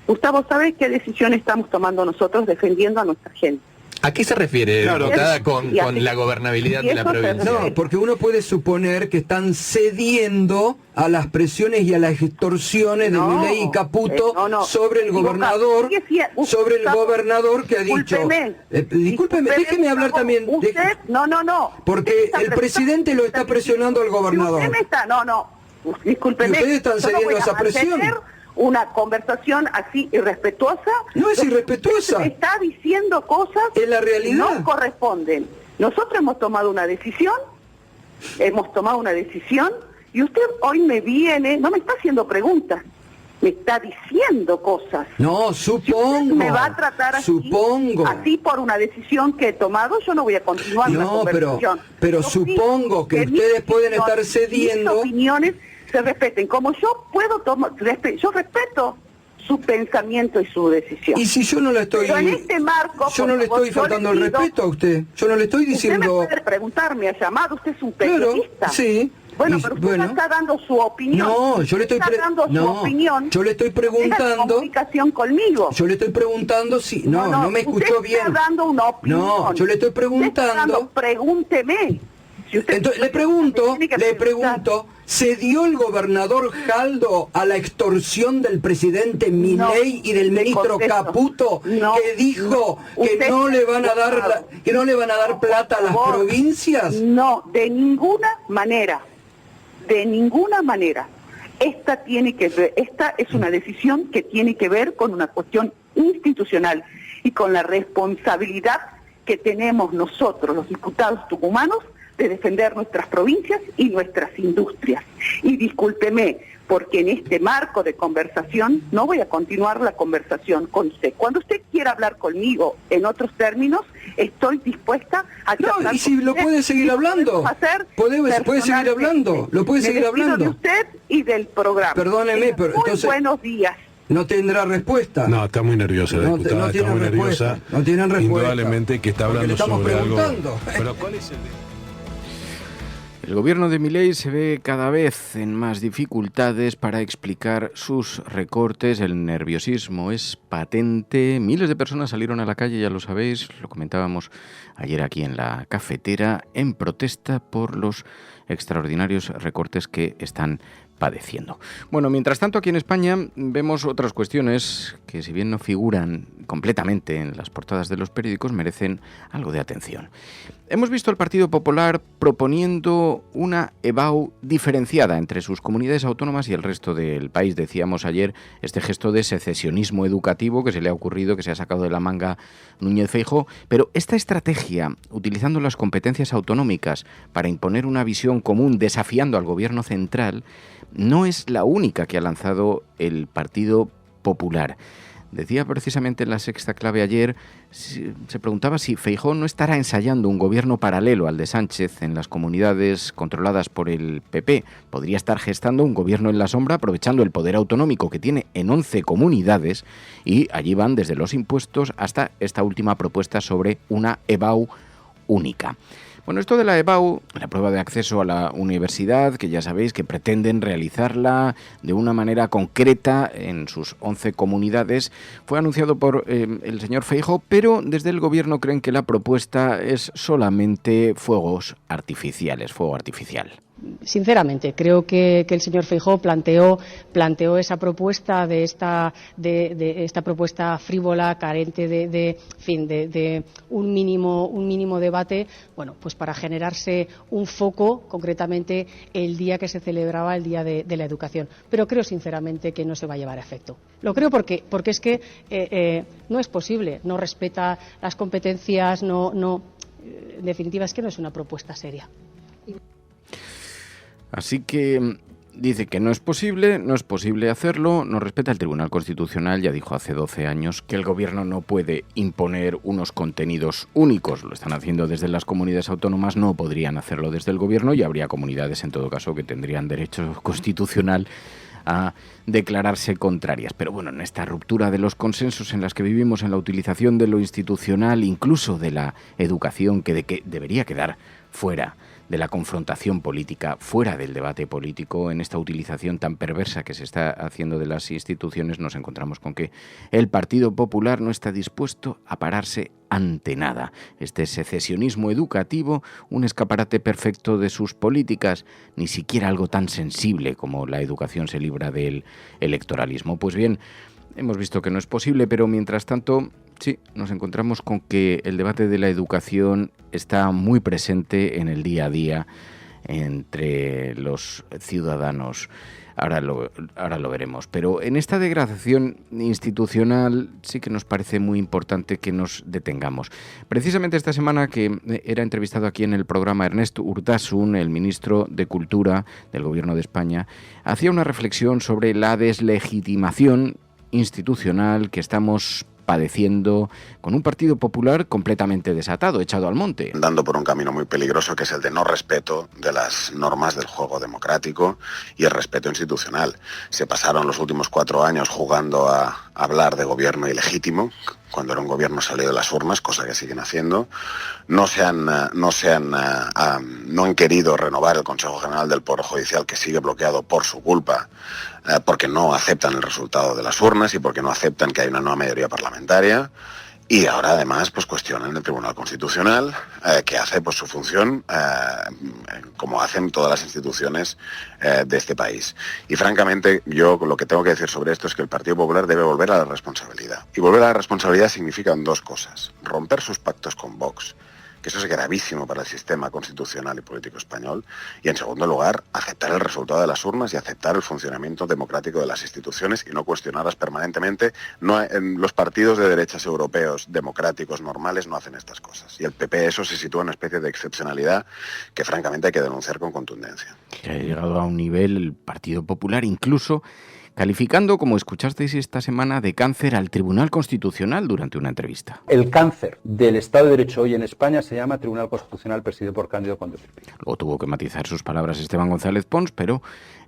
Gustavo, ¿sabe qué decisión estamos tomando nosotros defendiendo a nuestra gente? ¿A qué se refiere, diputada, con la gobernabilidad de la provincia? No, porque uno puede suponer que están cediendo a las presiones y a las extorsiones de Milei y Caputo sobre el gobernador, que ha dicho... Discúlpeme, déjeme hablar también. Porque el presidente lo está presionando al gobernador. Discúlpeme. ¿Y ustedes están cediendo a esa presión? Una conversación así irrespetuosa. No es irrespetuosa. Me está diciendo cosas que no corresponden. Nosotros hemos tomado una decisión y usted hoy me viene, no me está haciendo preguntas, me está diciendo cosas. No, supongo. Si usted me va a tratar así por una decisión que he tomado, yo no voy a continuar la conversación. Pero supongo que ustedes pueden estar cediendo. Mis opiniones se respeten, como yo puedo tomar, yo respeto su pensamiento y su decisión. Y si yo no le estoy... Pero en este marco... Yo no le estoy faltando el respeto a usted. Yo no le estoy diciendo... Usted me puede preguntar, me ha llamado, usted es un periodista. Claro, sí. Bueno, pero usted no está dando su opinión. No, yo le estoy yo le estoy preguntando... comunicación conmigo. Yo le estoy preguntando si... No me escuchó bien. Usted está dando una opinión. No, yo le estoy preguntando... Pregúnteme. Si entonces, le pregunto, ¿se dio el gobernador Jaldo a la extorsión del presidente Milei y del ministro Caputo, que dijo que no le van a dar plata a las provincias? No, de ninguna manera. De ninguna manera. Esta es una decisión que tiene que ver con una cuestión institucional y con la responsabilidad que tenemos nosotros, los diputados tucumanos, de defender nuestras provincias y nuestras industrias. Y discúlpeme, porque en este marco de conversación no voy a continuar la conversación con usted. Cuando usted quiera hablar conmigo en otros términos, estoy dispuesta a charlar. Y si lo puede seguir hablando, puede seguir hablando, lo puede seguir hablando. De usted y del programa. Perdóneme, pero entonces... buenos días. No tendrá respuesta. No, está muy nerviosa la diputada, está muy nerviosa. No tienen respuesta. Indudablemente que está hablando sobre algo. Pero ¿cuál es el...? El gobierno de Milei se ve cada vez en más dificultades para explicar sus recortes. El nerviosismo es patente. Miles de personas salieron a la calle, ya lo sabéis, lo comentábamos ayer aquí en la cafetera, en protesta por los extraordinarios recortes que están padeciendo. Bueno, mientras tanto aquí en España vemos otras cuestiones que, si bien no figuran completamente en las portadas de los periódicos, merecen algo de atención. Hemos visto al Partido Popular proponiendo una EBAU diferenciada entre sus comunidades autónomas y el resto del país. Decíamos ayer este gesto de secesionismo educativo que se le ha ocurrido, que se ha sacado de la manga Núñez Feijóo, pero esta estrategia, utilizando las competencias autonómicas para imponer una visión común, desafiando al gobierno central, no es la única que ha lanzado el Partido Popular. Decía precisamente en La Sexta Clave ayer, se preguntaba si Feijóo no estará ensayando un gobierno paralelo al de Sánchez en las comunidades controladas por el PP. Podría estar gestando un gobierno en la sombra, aprovechando el poder autonómico que tiene en 11 comunidades, y allí van desde los impuestos hasta esta última propuesta sobre una EBAU única. Bueno, esto de la EBAU, la prueba de acceso a la universidad, que ya sabéis que pretenden realizarla de una manera concreta en sus 11 comunidades, fue anunciado por el señor Feijóo, pero desde el gobierno creen que la propuesta es solamente fuego artificial. Sinceramente, creo que el señor Feijóo planteó esa propuesta de esta propuesta frívola, carente de un mínimo debate, bueno, pues para generarse un foco, concretamente el día que se celebraba el Día de la Educación. Pero creo sinceramente que no se va a llevar a efecto. Lo creo porque es que no es posible, no respeta las competencias, en definitiva es que no es una propuesta seria. Así que dice que no es posible hacerlo, no respeta el Tribunal Constitucional, ya dijo hace 12 años que el gobierno no puede imponer unos contenidos únicos, lo están haciendo desde las comunidades autónomas, no podrían hacerlo desde el gobierno y habría comunidades en todo caso que tendrían derecho constitucional a declararse contrarias. Pero bueno, en esta ruptura de los consensos en las que vivimos, en la utilización de lo institucional, incluso de la educación, que debería quedar fuera de la confrontación política, fuera del debate político, en esta utilización tan perversa que se está haciendo de las instituciones, nos encontramos con que el Partido Popular no está dispuesto a pararse ante nada. Este secesionismo educativo, un escaparate perfecto de sus políticas, ni siquiera algo tan sensible como la educación se libra del electoralismo. Pues bien, hemos visto que no es posible, pero mientras tanto, sí, nos encontramos con que el debate de la educación está muy presente en el día a día entre los ciudadanos. Ahora lo veremos. Pero en esta degradación institucional sí que nos parece muy importante que nos detengamos. Precisamente esta semana que era entrevistado aquí en el programa Ernest Urtasun, el ministro de Cultura del Gobierno de España, hacía una reflexión sobre la deslegitimación institucional que estamos padeciendo con un Partido Popular completamente desatado, echado al monte. Andando por un camino muy peligroso que es el de no respeto de las normas del juego democrático y el respeto institucional. Se pasaron los últimos 4 años jugando a hablar de gobierno ilegítimo, cuando era un gobierno salido de las urnas, cosa que siguen haciendo. No han querido renovar el Consejo General del Poder Judicial, que sigue bloqueado por su culpa, porque no aceptan el resultado de las urnas y porque no aceptan que hay una nueva mayoría parlamentaria. Y ahora además pues cuestionan el Tribunal Constitucional, que hace pues su función como hacen todas las instituciones de este país. Y francamente yo lo que tengo que decir sobre esto es que el Partido Popular debe volver a la responsabilidad. Y volver a la responsabilidad significan 2 cosas. Romper sus pactos con Vox, que eso es gravísimo para el sistema constitucional y político español, y en segundo lugar, aceptar el resultado de las urnas y aceptar el funcionamiento democrático de las instituciones y no cuestionarlas permanentemente. Los partidos de derechas europeos democráticos normales no hacen estas cosas, y el PP eso se sitúa en una especie de excepcionalidad que francamente hay que denunciar con contundencia. Que ha llegado a un nivel el Partido Popular incluso calificando, como escuchasteis esta semana, de cáncer al Tribunal Constitucional durante una entrevista. El cáncer del Estado de Derecho hoy en España se llama Tribunal Constitucional presidido por Cándido Conde Pío. Luego tuvo que matizar sus palabras Esteban González Pons, pero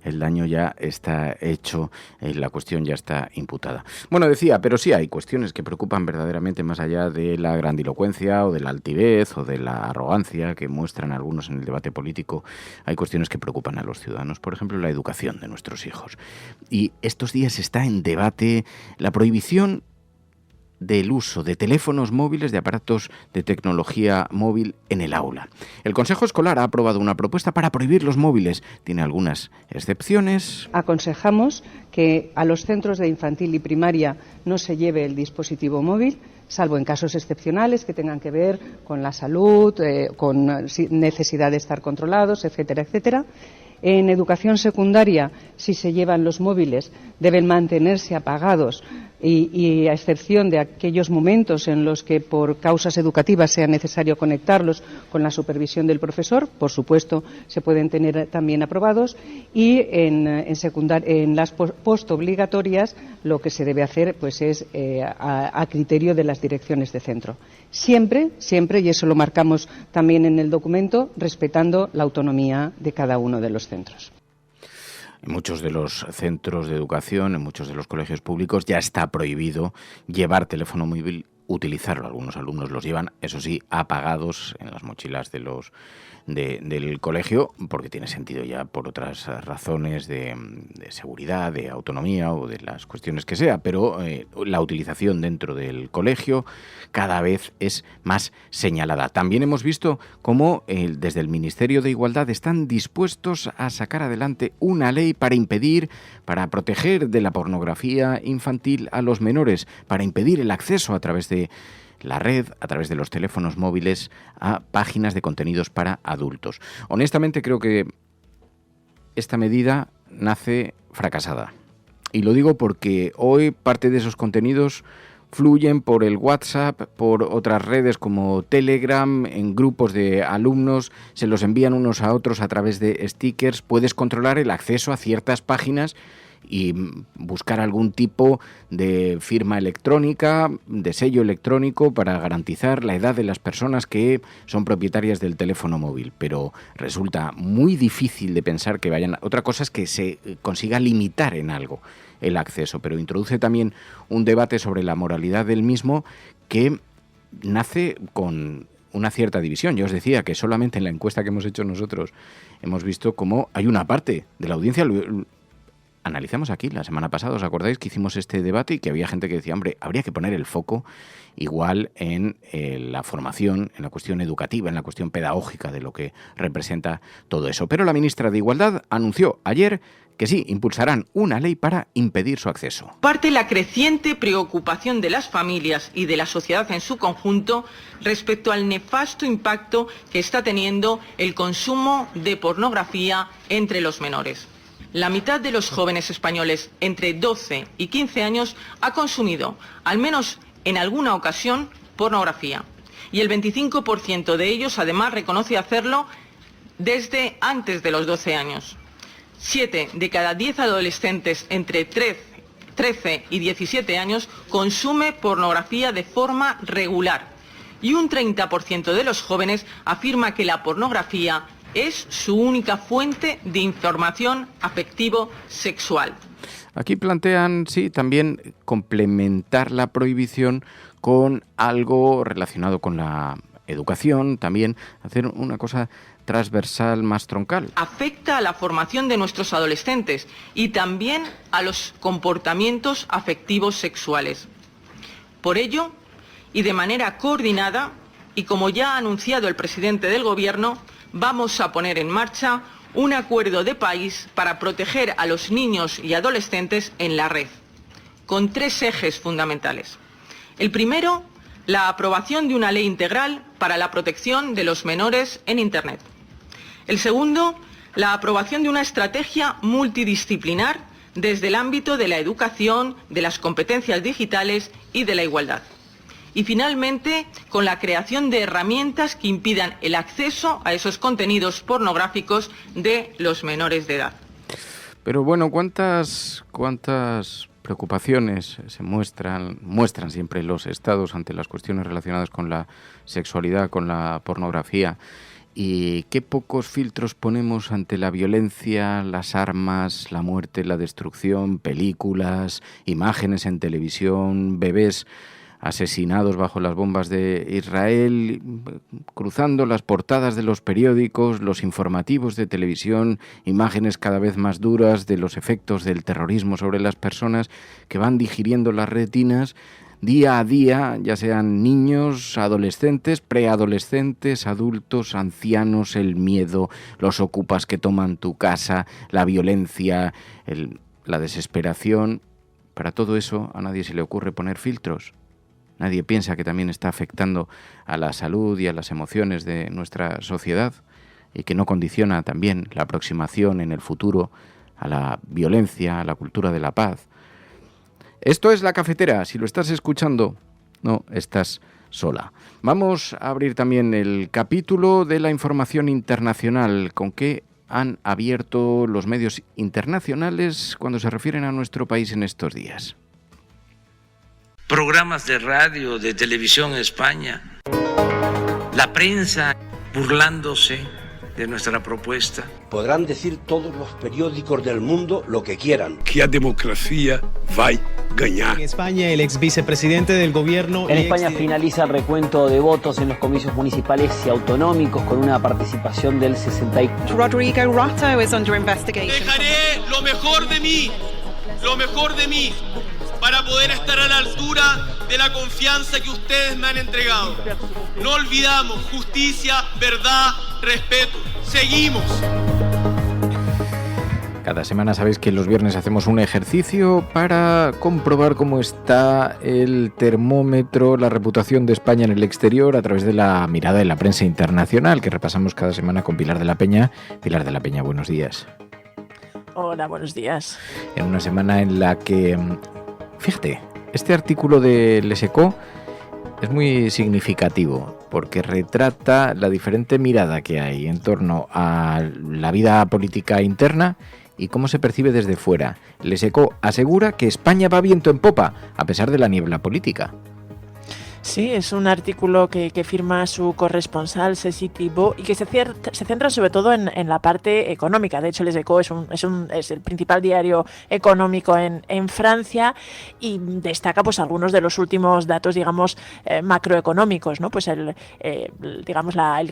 el daño ya está hecho, la cuestión ya está imputada. Bueno, decía, pero sí hay cuestiones que preocupan verdaderamente más allá de la grandilocuencia o de la altivez o de la arrogancia que muestran algunos en el debate político. Hay cuestiones que preocupan a los ciudadanos, por ejemplo, la educación de nuestros hijos. Y estos días está en debate la prohibición del uso de teléfonos móviles, de aparatos de tecnología móvil en el aula. El Consejo Escolar ha aprobado una propuesta para prohibir los móviles. Tiene algunas excepciones. Aconsejamos que a los centros de infantil y primaria no se lleve el dispositivo móvil, salvo en casos excepcionales que tengan que ver con la salud, con necesidad de estar controlados, etcétera, etcétera. En educación secundaria, si se llevan los móviles, deben mantenerse apagados y a excepción de aquellos momentos en los que por causas educativas sea necesario conectarlos con la supervisión del profesor, por supuesto, se pueden tener también aprobados. Y en las postobligatorias lo que se debe hacer pues es a criterio de las direcciones de centro. Siempre, y eso lo marcamos también en el documento, respetando la autonomía de cada uno de los centros. En muchos de los centros de educación, en muchos de los colegios públicos ya está prohibido llevar teléfono móvil, utilizarlo. Algunos alumnos los llevan, eso sí, apagados en las mochilas del colegio, porque tiene sentido ya por otras razones de seguridad, de autonomía o de las cuestiones que sea, pero la utilización dentro del colegio cada vez es más señalada. También hemos visto cómo desde el Ministerio de Igualdad están dispuestos a sacar adelante una ley para proteger de la pornografía infantil a los menores, para impedir el acceso a través de la red, a través de los teléfonos móviles, a páginas de contenidos para adultos. Honestamente creo que esta medida nace fracasada. Y lo digo porque hoy parte de esos contenidos fluyen por el WhatsApp, por otras redes como Telegram, en grupos de alumnos, se los envían unos a otros a través de stickers. Puedes controlar el acceso a ciertas páginas y buscar algún tipo de firma electrónica, de sello electrónico para garantizar la edad de las personas que son propietarias del teléfono móvil. Pero resulta muy difícil de pensar que vayan... Otra cosa es que se consiga limitar en algo el acceso, pero introduce también un debate sobre la moralidad del mismo que nace con una cierta división. Yo os decía que solamente en la encuesta que hemos hecho nosotros hemos visto cómo hay una parte de la audiencia... Analizamos aquí la semana pasada, ¿os acordáis que hicimos este debate y que había gente que decía, hombre, habría que poner el foco igual en la formación, en la cuestión educativa, en la cuestión pedagógica de lo que representa todo eso? Pero la ministra de Igualdad anunció ayer que sí, impulsarán una ley para impedir su acceso. Parte la creciente preocupación de las familias y de la sociedad en su conjunto respecto al nefasto impacto que está teniendo el consumo de pornografía entre los menores. La mitad de los jóvenes españoles entre 12 y 15 años ha consumido, al menos en alguna ocasión, pornografía. Y el 25% de ellos, además, reconoce hacerlo desde antes de los 12 años. 7 de cada 10 adolescentes entre 13 y 17 años consume pornografía de forma regular. Y un 30% de los jóvenes afirma que la pornografía es su única fuente de información afectivo-sexual. Aquí plantean, sí, también complementar la prohibición con algo relacionado con la educación, también hacer una cosa transversal más troncal. Afecta a la formación de nuestros adolescentes y también a los comportamientos afectivos sexuales. Por ello, y de manera coordinada, y como ya ha anunciado el presidente del Gobierno, vamos a poner en marcha un acuerdo de país para proteger a los niños y adolescentes en la red, con 3 ejes fundamentales. El primero, la aprobación de una ley integral para la protección de los menores en Internet. El segundo, la aprobación de una estrategia multidisciplinar desde el ámbito de la educación, de las competencias digitales y de la igualdad. Y finalmente, con la creación de herramientas que impidan el acceso a esos contenidos pornográficos de los menores de edad. Pero bueno, ¿cuántas preocupaciones se muestran siempre los estados ante las cuestiones relacionadas con la sexualidad, con la pornografía? Y qué pocos filtros ponemos ante la violencia, las armas, la muerte, la destrucción, películas, imágenes en televisión, bebés asesinados bajo las bombas de Israel, cruzando las portadas de los periódicos, los informativos de televisión, imágenes cada vez más duras de los efectos del terrorismo sobre las personas que van digiriendo las retinas día a día, ya sean niños, adolescentes, preadolescentes, adultos, ancianos, el miedo, los ocupas que toman tu casa, la violencia, la desesperación. Para todo eso a nadie se le ocurre poner filtros. Nadie piensa que también está afectando a la salud y a las emociones de nuestra sociedad y que no condiciona también la aproximación en el futuro a la violencia, a la cultura de la paz. Esto es La Cafetera. Si lo estás escuchando, no estás sola. Vamos a abrir también el capítulo de la información internacional. ¿Con qué han abierto los medios internacionales cuando se refieren a nuestro país en estos días? Programas de radio, de televisión en España, la prensa burlándose de nuestra propuesta. Podrán decir todos los periódicos del mundo lo que quieran. Que a democracia va a ganar. En España, el ex vicepresidente del gobierno... En España finaliza el recuento de votos en los comicios municipales y autonómicos con una participación del 64%. Rodrigo Rato is under investigation. Dejaré lo mejor de mí, para poder estar a la altura de la confianza que ustedes me han entregado. No olvidamos justicia, verdad, respeto. Seguimos. Cada semana sabéis que los viernes hacemos un ejercicio para comprobar cómo está el termómetro, la reputación de España en el exterior a través de la mirada de la prensa internacional que repasamos cada semana con Pilar de la Peña. Pilar de la Peña, buenos días. Hola, buenos días. En una semana en la que... Fíjate, Este artículo de Lesecó es muy significativo porque retrata la diferente mirada que hay en torno a la vida política interna y cómo se percibe desde fuera. Lesecó asegura que España va viento en popa, a pesar de la niebla política. Sí, es un artículo que firma su corresponsal, Cécile Thibault, y que se centra sobre todo en la parte económica. De hecho, Les Echos es el principal diario económico en Francia y destaca pues algunos de los últimos datos, digamos, macroeconómicos, ¿no? Pues el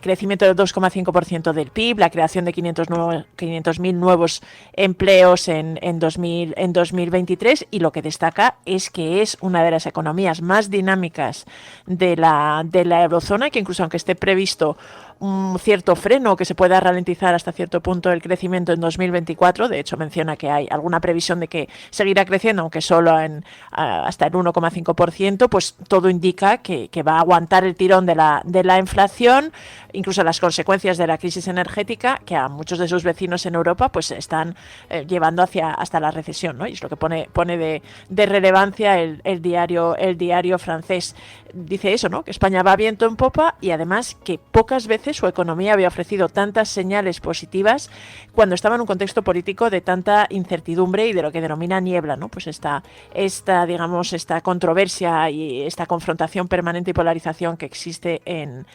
crecimiento del 2,5% del PIB, la creación de 500.000 nuevos empleos en 2023, y lo que destaca es que es una de las economías más dinámicas de la eurozona, que incluso aunque esté previsto un cierto freno que se pueda ralentizar hasta cierto punto el crecimiento en 2024, de hecho menciona que hay alguna previsión de que seguirá creciendo, aunque solo hasta el 1,5%, pues todo indica que va a aguantar el tirón de la inflación, incluso las consecuencias de la crisis energética que a muchos de sus vecinos en Europa pues están llevando hasta la recesión, ¿no? Y es lo que pone de relevancia el diario francés. Dice eso, ¿no? Que España va viento en popa y además que pocas veces su economía había ofrecido tantas señales positivas cuando estaba en un contexto político de tanta incertidumbre y de lo que denomina niebla, ¿no? Pues esta controversia y esta confrontación permanente y polarización que existe en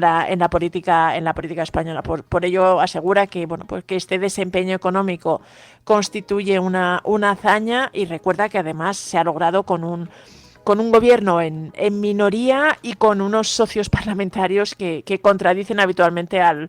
la política española. Por ello asegura que pues que este desempeño económico constituye una hazaña, y recuerda que además se ha logrado con un gobierno en minoría y con unos socios parlamentarios que contradicen habitualmente al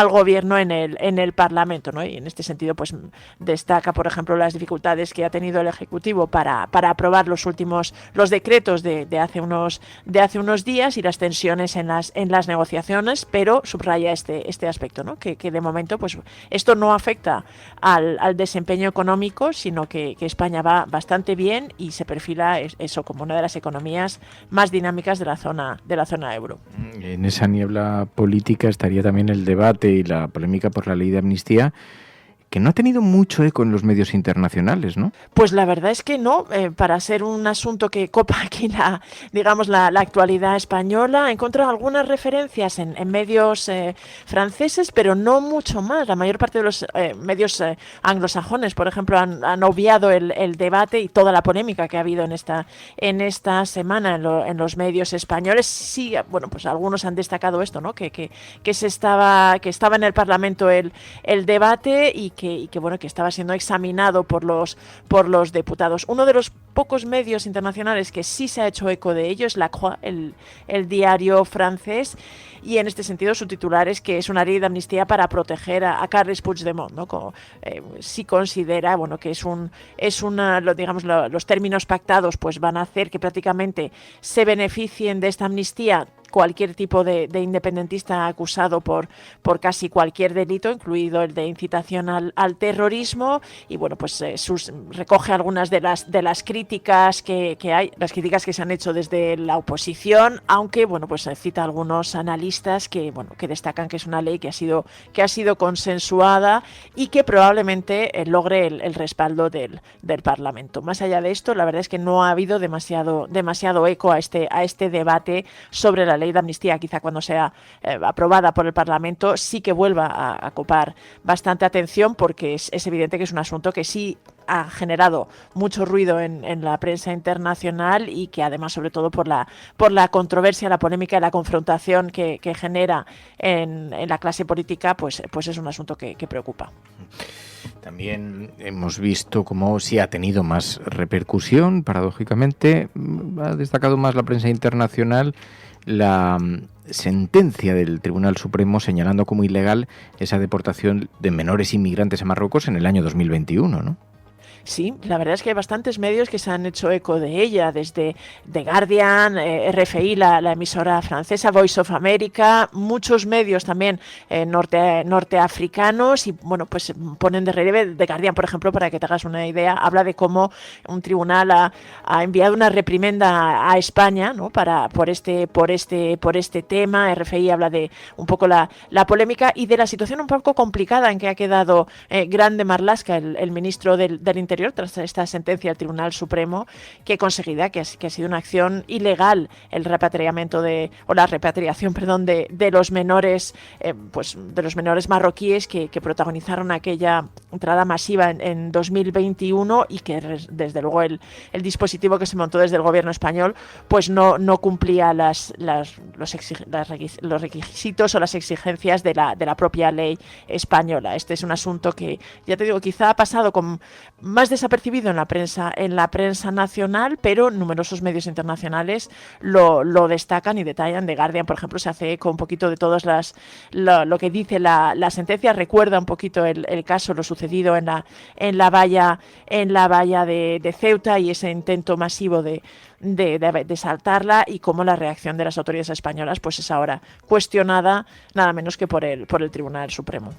gobierno en el Parlamento, ¿no? Y en este sentido pues destaca, por ejemplo, las dificultades que ha tenido el Ejecutivo para aprobar los decretos de hace unos días y las tensiones en las negociaciones, pero subraya este aspecto, ¿no? Que de momento pues esto no afecta al desempeño económico, sino que España va bastante bien y se perfila eso como una de las economías más dinámicas de la zona euro. En esa niebla política estaría también el debate y la polémica por la ley de amnistía, que no ha tenido mucho eco en los medios internacionales, ¿no? Pues la verdad es que no, para ser un asunto que copa aquí la actualidad española. He encontrado algunas referencias en medios franceses, pero no mucho más. La mayor parte de los medios anglosajones, por ejemplo, han obviado el debate y toda la polémica que ha habido en esta semana en los medios españoles. Sí, bueno, pues algunos han destacado esto, ¿no? Que estaba en el Parlamento el debate y que bueno, que estaba siendo examinado por los diputados. Uno de los pocos medios internacionales que sí se ha hecho eco de ello es La Croix, el diario francés, y en este sentido su titular es que es una ley de amnistía para proteger a Carles Puigdemont, ¿no? Si considera, bueno, que los términos pactados pues van a hacer que prácticamente se beneficien de esta amnistía cualquier tipo de independentista acusado por casi cualquier delito, incluido el de incitación al terrorismo, y bueno, pues recoge algunas de las críticas que hay, las críticas que se han hecho desde la oposición, aunque bueno, pues cita algunos analistas que destacan que es una ley que ha sido consensuada y que probablemente logre el respaldo del Parlamento. Más allá de esto, la verdad es que no ha habido demasiado eco a este debate sobre la ley de amnistía. Quizá cuando sea aprobada por el Parlamento sí que vuelva a copar bastante atención, porque es evidente que es un asunto que sí ha generado mucho ruido en la prensa internacional y que además, sobre todo por la controversia, la polémica y la confrontación que genera en la clase política, pues es un asunto que preocupa. También hemos visto cómo sí ha tenido más repercusión, paradójicamente. Ha destacado más la prensa internacional la sentencia del Tribunal Supremo señalando como ilegal esa deportación de menores inmigrantes a Marruecos en el año 2021, ¿no? Sí, la verdad es que hay bastantes medios que se han hecho eco de ella, desde The Guardian, RFI, la emisora francesa, Voice of America, muchos medios también norteafricanos, y bueno, pues ponen de relieve. The Guardian, por ejemplo, para que te hagas una idea, habla de cómo un tribunal ha enviado una reprimenda a España, ¿no? por este tema. RFI habla de un poco la polémica y de la situación un poco complicada en que ha quedado Grande Marlaska, el ministro del Interior anterior, tras esta sentencia del Tribunal Supremo, que conseguirá que ha sido una acción ilegal el repatriamiento la repatriación, de los menores, de los menores marroquíes que protagonizaron aquella entrada masiva en 2021 y que desde luego el dispositivo que se montó desde el gobierno español pues no cumplía los requisitos o las exigencias de la propia ley española. Este es un asunto que, ya te digo, quizá ha pasado más desapercibido en la prensa nacional, pero numerosos medios internacionales lo destacan y detallan. The Guardian, por ejemplo, se hace eco un poquito de todas lo que dice la sentencia, recuerda un poquito el caso, lo sucedido en la valla de Ceuta y ese intento masivo de saltarla, y cómo la reacción de las autoridades españolas pues es ahora cuestionada nada menos que por el Tribunal Supremo.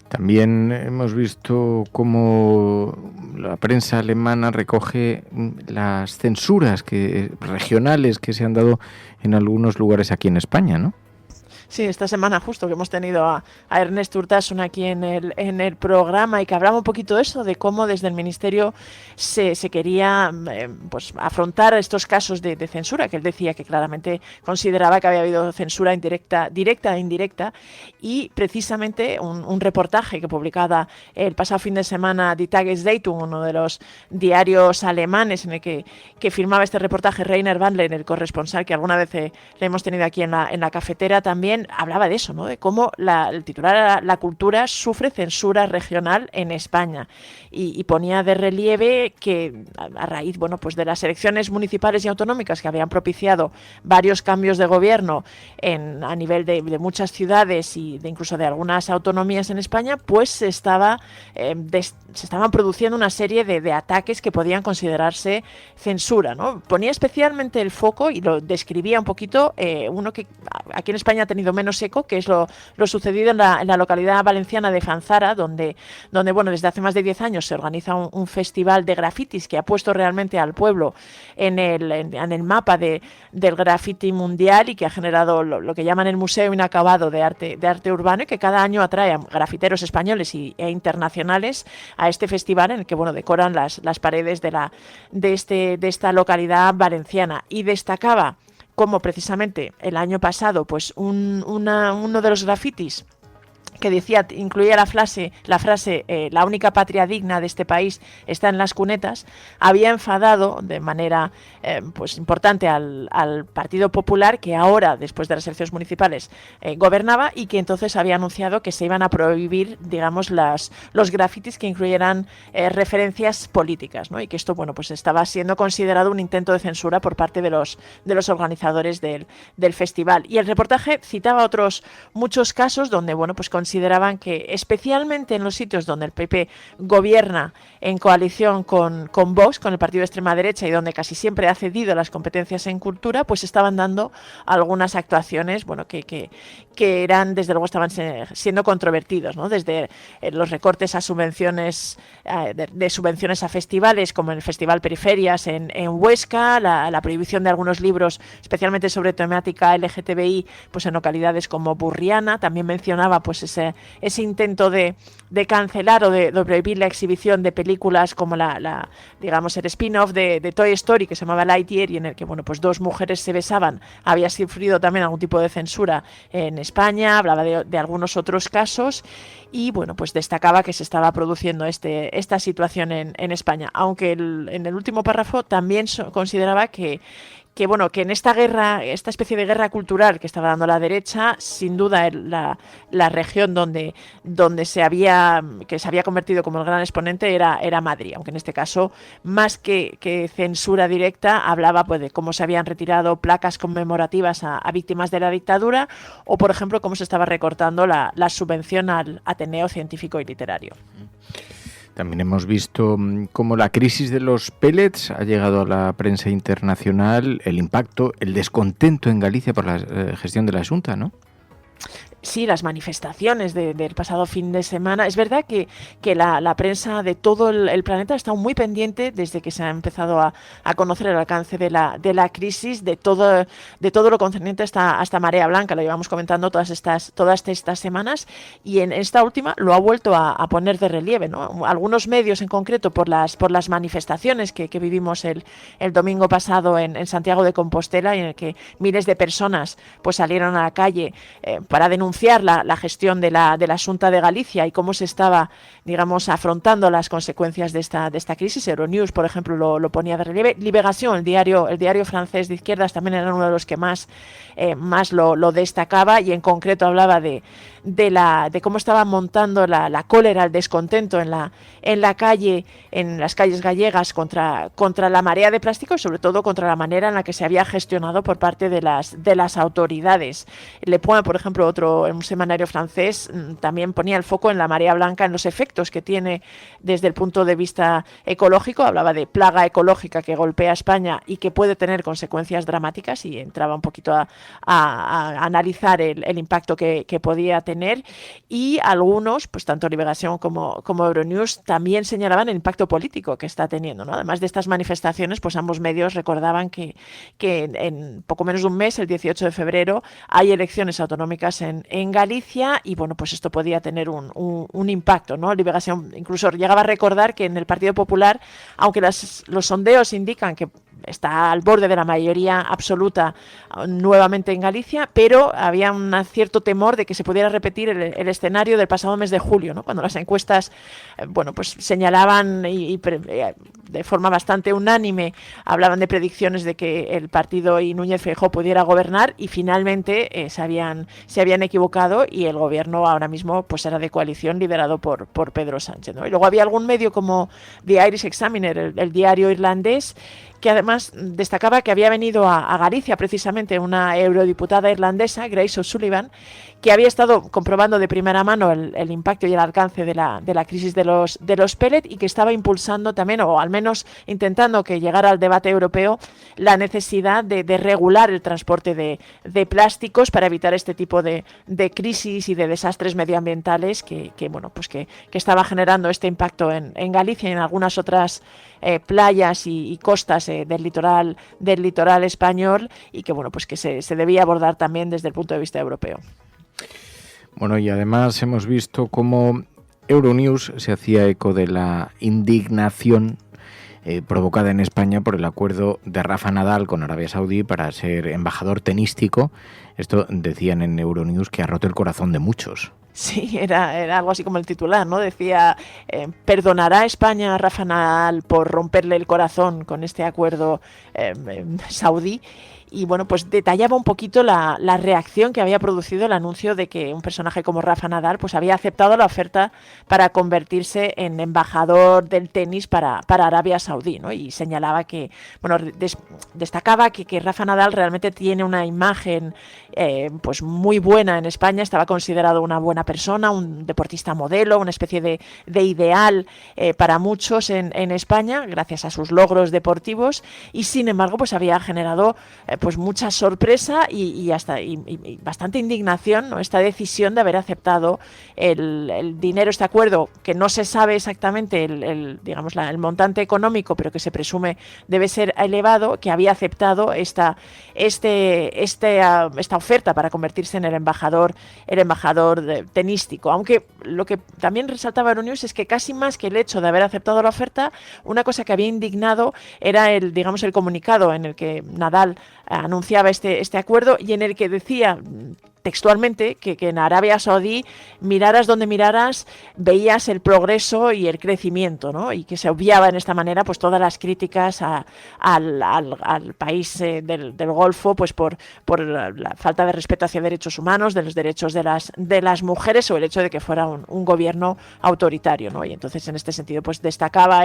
También hemos visto cómo la prensa alemana recoge las censuras regionales que se han dado en algunos lugares aquí en España, ¿no? Sí, esta semana justo que hemos tenido a Ernest Urtasun aquí en el programa, y que hablaba un poquito de eso, de cómo desde el Ministerio se quería afrontar estos casos de censura, que él decía que claramente consideraba que había habido censura directa e indirecta, y precisamente un reportaje que publicaba el pasado fin de semana Die Tageszeitung, uno de los diarios alemanes, en el que firmaba este reportaje Rainer Bandler, el corresponsal que alguna vez le hemos tenido aquí en la cafetera también, hablaba de eso, ¿no? De cómo el titular era La cultura sufre censura regional en España, y ponía de relieve que a raíz de las elecciones municipales y autonómicas que habían propiciado varios cambios de gobierno a nivel de muchas ciudades y incluso de algunas autonomías en España, pues se estaban produciendo una serie de ataques que podían considerarse censura, ¿no? Ponía especialmente el foco, y lo describía un poquito, uno que aquí en España ha tenido menos eco, que es lo sucedido en la localidad valenciana de Fanzara, donde desde hace más de 10 años se organiza un festival de grafitis que ha puesto realmente al pueblo en el mapa del graffiti mundial, y que ha generado lo que llaman el Museo Inacabado de Arte Urbano, y que cada año atrae a grafiteros españoles e internacionales a este festival, en el que decoran las paredes de esta localidad valenciana. Y destacaba como precisamente el año pasado pues uno de los grafitis que incluía la frase la única patria digna de este país está en las cunetas, había enfadado de manera importante al Partido Popular, que ahora, después de las elecciones municipales, gobernaba, y que entonces había anunciado que se iban a prohibir, los grafitis que incluyeran referencias políticas, ¿no? Y que esto, estaba siendo considerado un intento de censura por parte de los organizadores del festival. Y el reportaje citaba otros muchos casos donde, consideraban que, especialmente en los sitios donde el PP gobierna en coalición con Vox, con el partido de extrema derecha, y donde casi siempre ha cedido las competencias en cultura, pues estaban dando algunas actuaciones, que eran, desde luego, estaban siendo controvertidos, ¿no? Desde los recortes a subvenciones, de subvenciones a festivales, como el Festival Periferias en Huesca, la prohibición de algunos libros, especialmente sobre temática LGTBI, pues en localidades como Burriana. También mencionaba ese intento de cancelar o de prohibir la exhibición de películas como el spin-off de Toy Story, que se llamaba Lightyear, y en el que dos mujeres se besaban. Había sufrido también algún tipo de censura en España. Hablaba de algunos otros casos, y destacaba que se estaba produciendo esta situación en España, aunque en el último párrafo también consideraba que en esta especie de guerra cultural que estaba dando la derecha, sin duda la región donde se había convertido como el gran exponente era Madrid, aunque en este caso, más que censura directa, hablaba de cómo se habían retirado placas conmemorativas a víctimas de la dictadura, o por ejemplo cómo se estaba recortando la subvención al Ateneo Científico y Literario. También hemos visto cómo la crisis de los pellets ha llegado a la prensa internacional, el impacto, el descontento en Galicia por la gestión de la Xunta, ¿no? Sí, las manifestaciones del pasado fin de semana. Es verdad que la prensa de todo el planeta ha estado muy pendiente desde que se ha empezado a conocer el alcance de la crisis, de todo lo concerniente hasta Marea Blanca. Lo llevamos comentando todas estas semanas, y en esta última lo ha vuelto a poner de relieve, ¿no? Algunos medios en concreto por las manifestaciones que vivimos el domingo pasado en Santiago de Compostela, en el que miles de personas pues salieron a la calle para denunciar la gestión de la Xunta de Galicia y cómo se estaba, digamos, afrontando las consecuencias de esta crisis. Euronews, por ejemplo, lo ponía de relieve. Libération, el diario francés de izquierdas, también era uno de los que más lo destacaba, y en concreto hablaba de cómo estaba montando la cólera, el descontento en la calle, en las calles gallegas contra la marea de plástico, y sobre todo contra la manera en la que se había gestionado por parte de las autoridades. Le Point, por ejemplo, un semanario francés, también ponía el foco en la marea blanca, en los efectos que tiene desde el punto de vista ecológico. Hablaba de plaga ecológica que golpea a España y que puede tener consecuencias dramáticas, y entraba un poquito a analizar el impacto que podía tener. Y algunos, pues tanto Libération como Euronews, también señalaban el impacto político que está teniendo, ¿no? Además de estas manifestaciones, pues ambos medios recordaban que en poco menos de un mes, el 18 de febrero, hay elecciones autonómicas en Galicia, y bueno, pues esto podía tener un impacto, ¿no? Libération incluso llegaba a recordar que en el Partido Popular, aunque los sondeos indican que está al borde de la mayoría absoluta nuevamente en Galicia, pero había un cierto temor de que se pudiera repetir el escenario del pasado mes de julio, ¿no? Cuando las encuestas pues señalaban y de forma bastante unánime hablaban de predicciones de que el partido y Núñez Feijóo pudiera gobernar, y finalmente se habían equivocado, y el gobierno ahora mismo pues era de coalición liderado por Pedro Sánchez, ¿no? Y luego había algún medio como The Irish Examiner, el diario irlandés, que además destacaba que había venido a Galicia precisamente una eurodiputada irlandesa, Grace O'Sullivan, que había estado comprobando de primera mano el impacto y el alcance de la crisis de los pellet, y que estaba impulsando también, o al menos intentando que llegara al debate europeo, la necesidad de regular el transporte de plásticos para evitar este tipo de crisis y de desastres medioambientales que estaba generando este impacto en Galicia y en algunas otras playas y costas del litoral español, y que bueno, pues que se debía abordar también desde el punto de vista europeo. Bueno, y además hemos visto cómo Euronews se hacía eco de la indignación provocada en España por el acuerdo de Rafa Nadal con Arabia Saudí para ser embajador tenístico. Esto decían en Euronews que ha roto el corazón de muchos. Sí, era algo así como el titular, ¿no? Decía, ¿perdonará España a Rafa Nadal por romperle el corazón con este acuerdo saudí? Y bueno, pues detallaba un poquito la reacción que había producido el anuncio de que un personaje como Rafa Nadal pues había aceptado la oferta para convertirse en embajador del tenis para Arabia Saudí, ¿no? Y señalaba que, bueno, destacaba que Rafa Nadal realmente tiene una imagen pues muy buena en España. Estaba considerado una buena persona, un deportista modelo, una especie de ideal para muchos en España, gracias a sus logros deportivos, y sin embargo pues había generado pues mucha sorpresa y bastante indignación, ¿no? Esta decisión de haber aceptado el dinero, este acuerdo, que no se sabe exactamente el montante económico, pero que se presume debe ser elevado, que había aceptado esta oferta para convertirse en el embajador tenístico. Aunque lo que también resaltaba Euronews es que casi más que el hecho de haber aceptado la oferta, una cosa que había indignado era el comunicado en el que Nadal anunciaba este acuerdo, y en el que decía textualmente que en Arabia Saudí, miraras donde miraras, veías el progreso y el crecimiento, ¿no? Y que se obviaba en esta manera pues todas las críticas al país del Golfo, pues por la falta de respeto hacia derechos humanos, de los derechos de las mujeres, o el hecho de que fuera un gobierno autoritario, ¿no? Y entonces en este sentido pues destacaba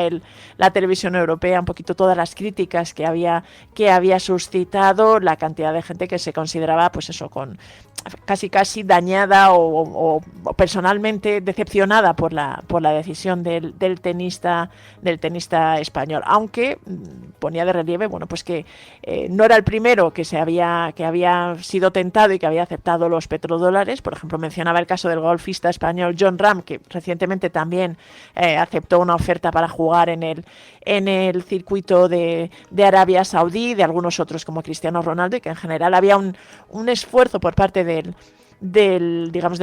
la televisión europea un poquito todas las críticas que había suscitado la cantidad de gente que se consideraba pues eso, con casi dañada o personalmente decepcionada por la decisión del tenista español, aunque ponía de relieve, bueno, pues que no era el primero que había sido tentado y que había aceptado los petrodólares. Por ejemplo, mencionaba el caso del golfista español Jon Rahm, que recientemente también aceptó una oferta para jugar en el circuito de Arabia Saudí, de algunos otros como Cristiano Ronaldo, y que en general había un esfuerzo por parte del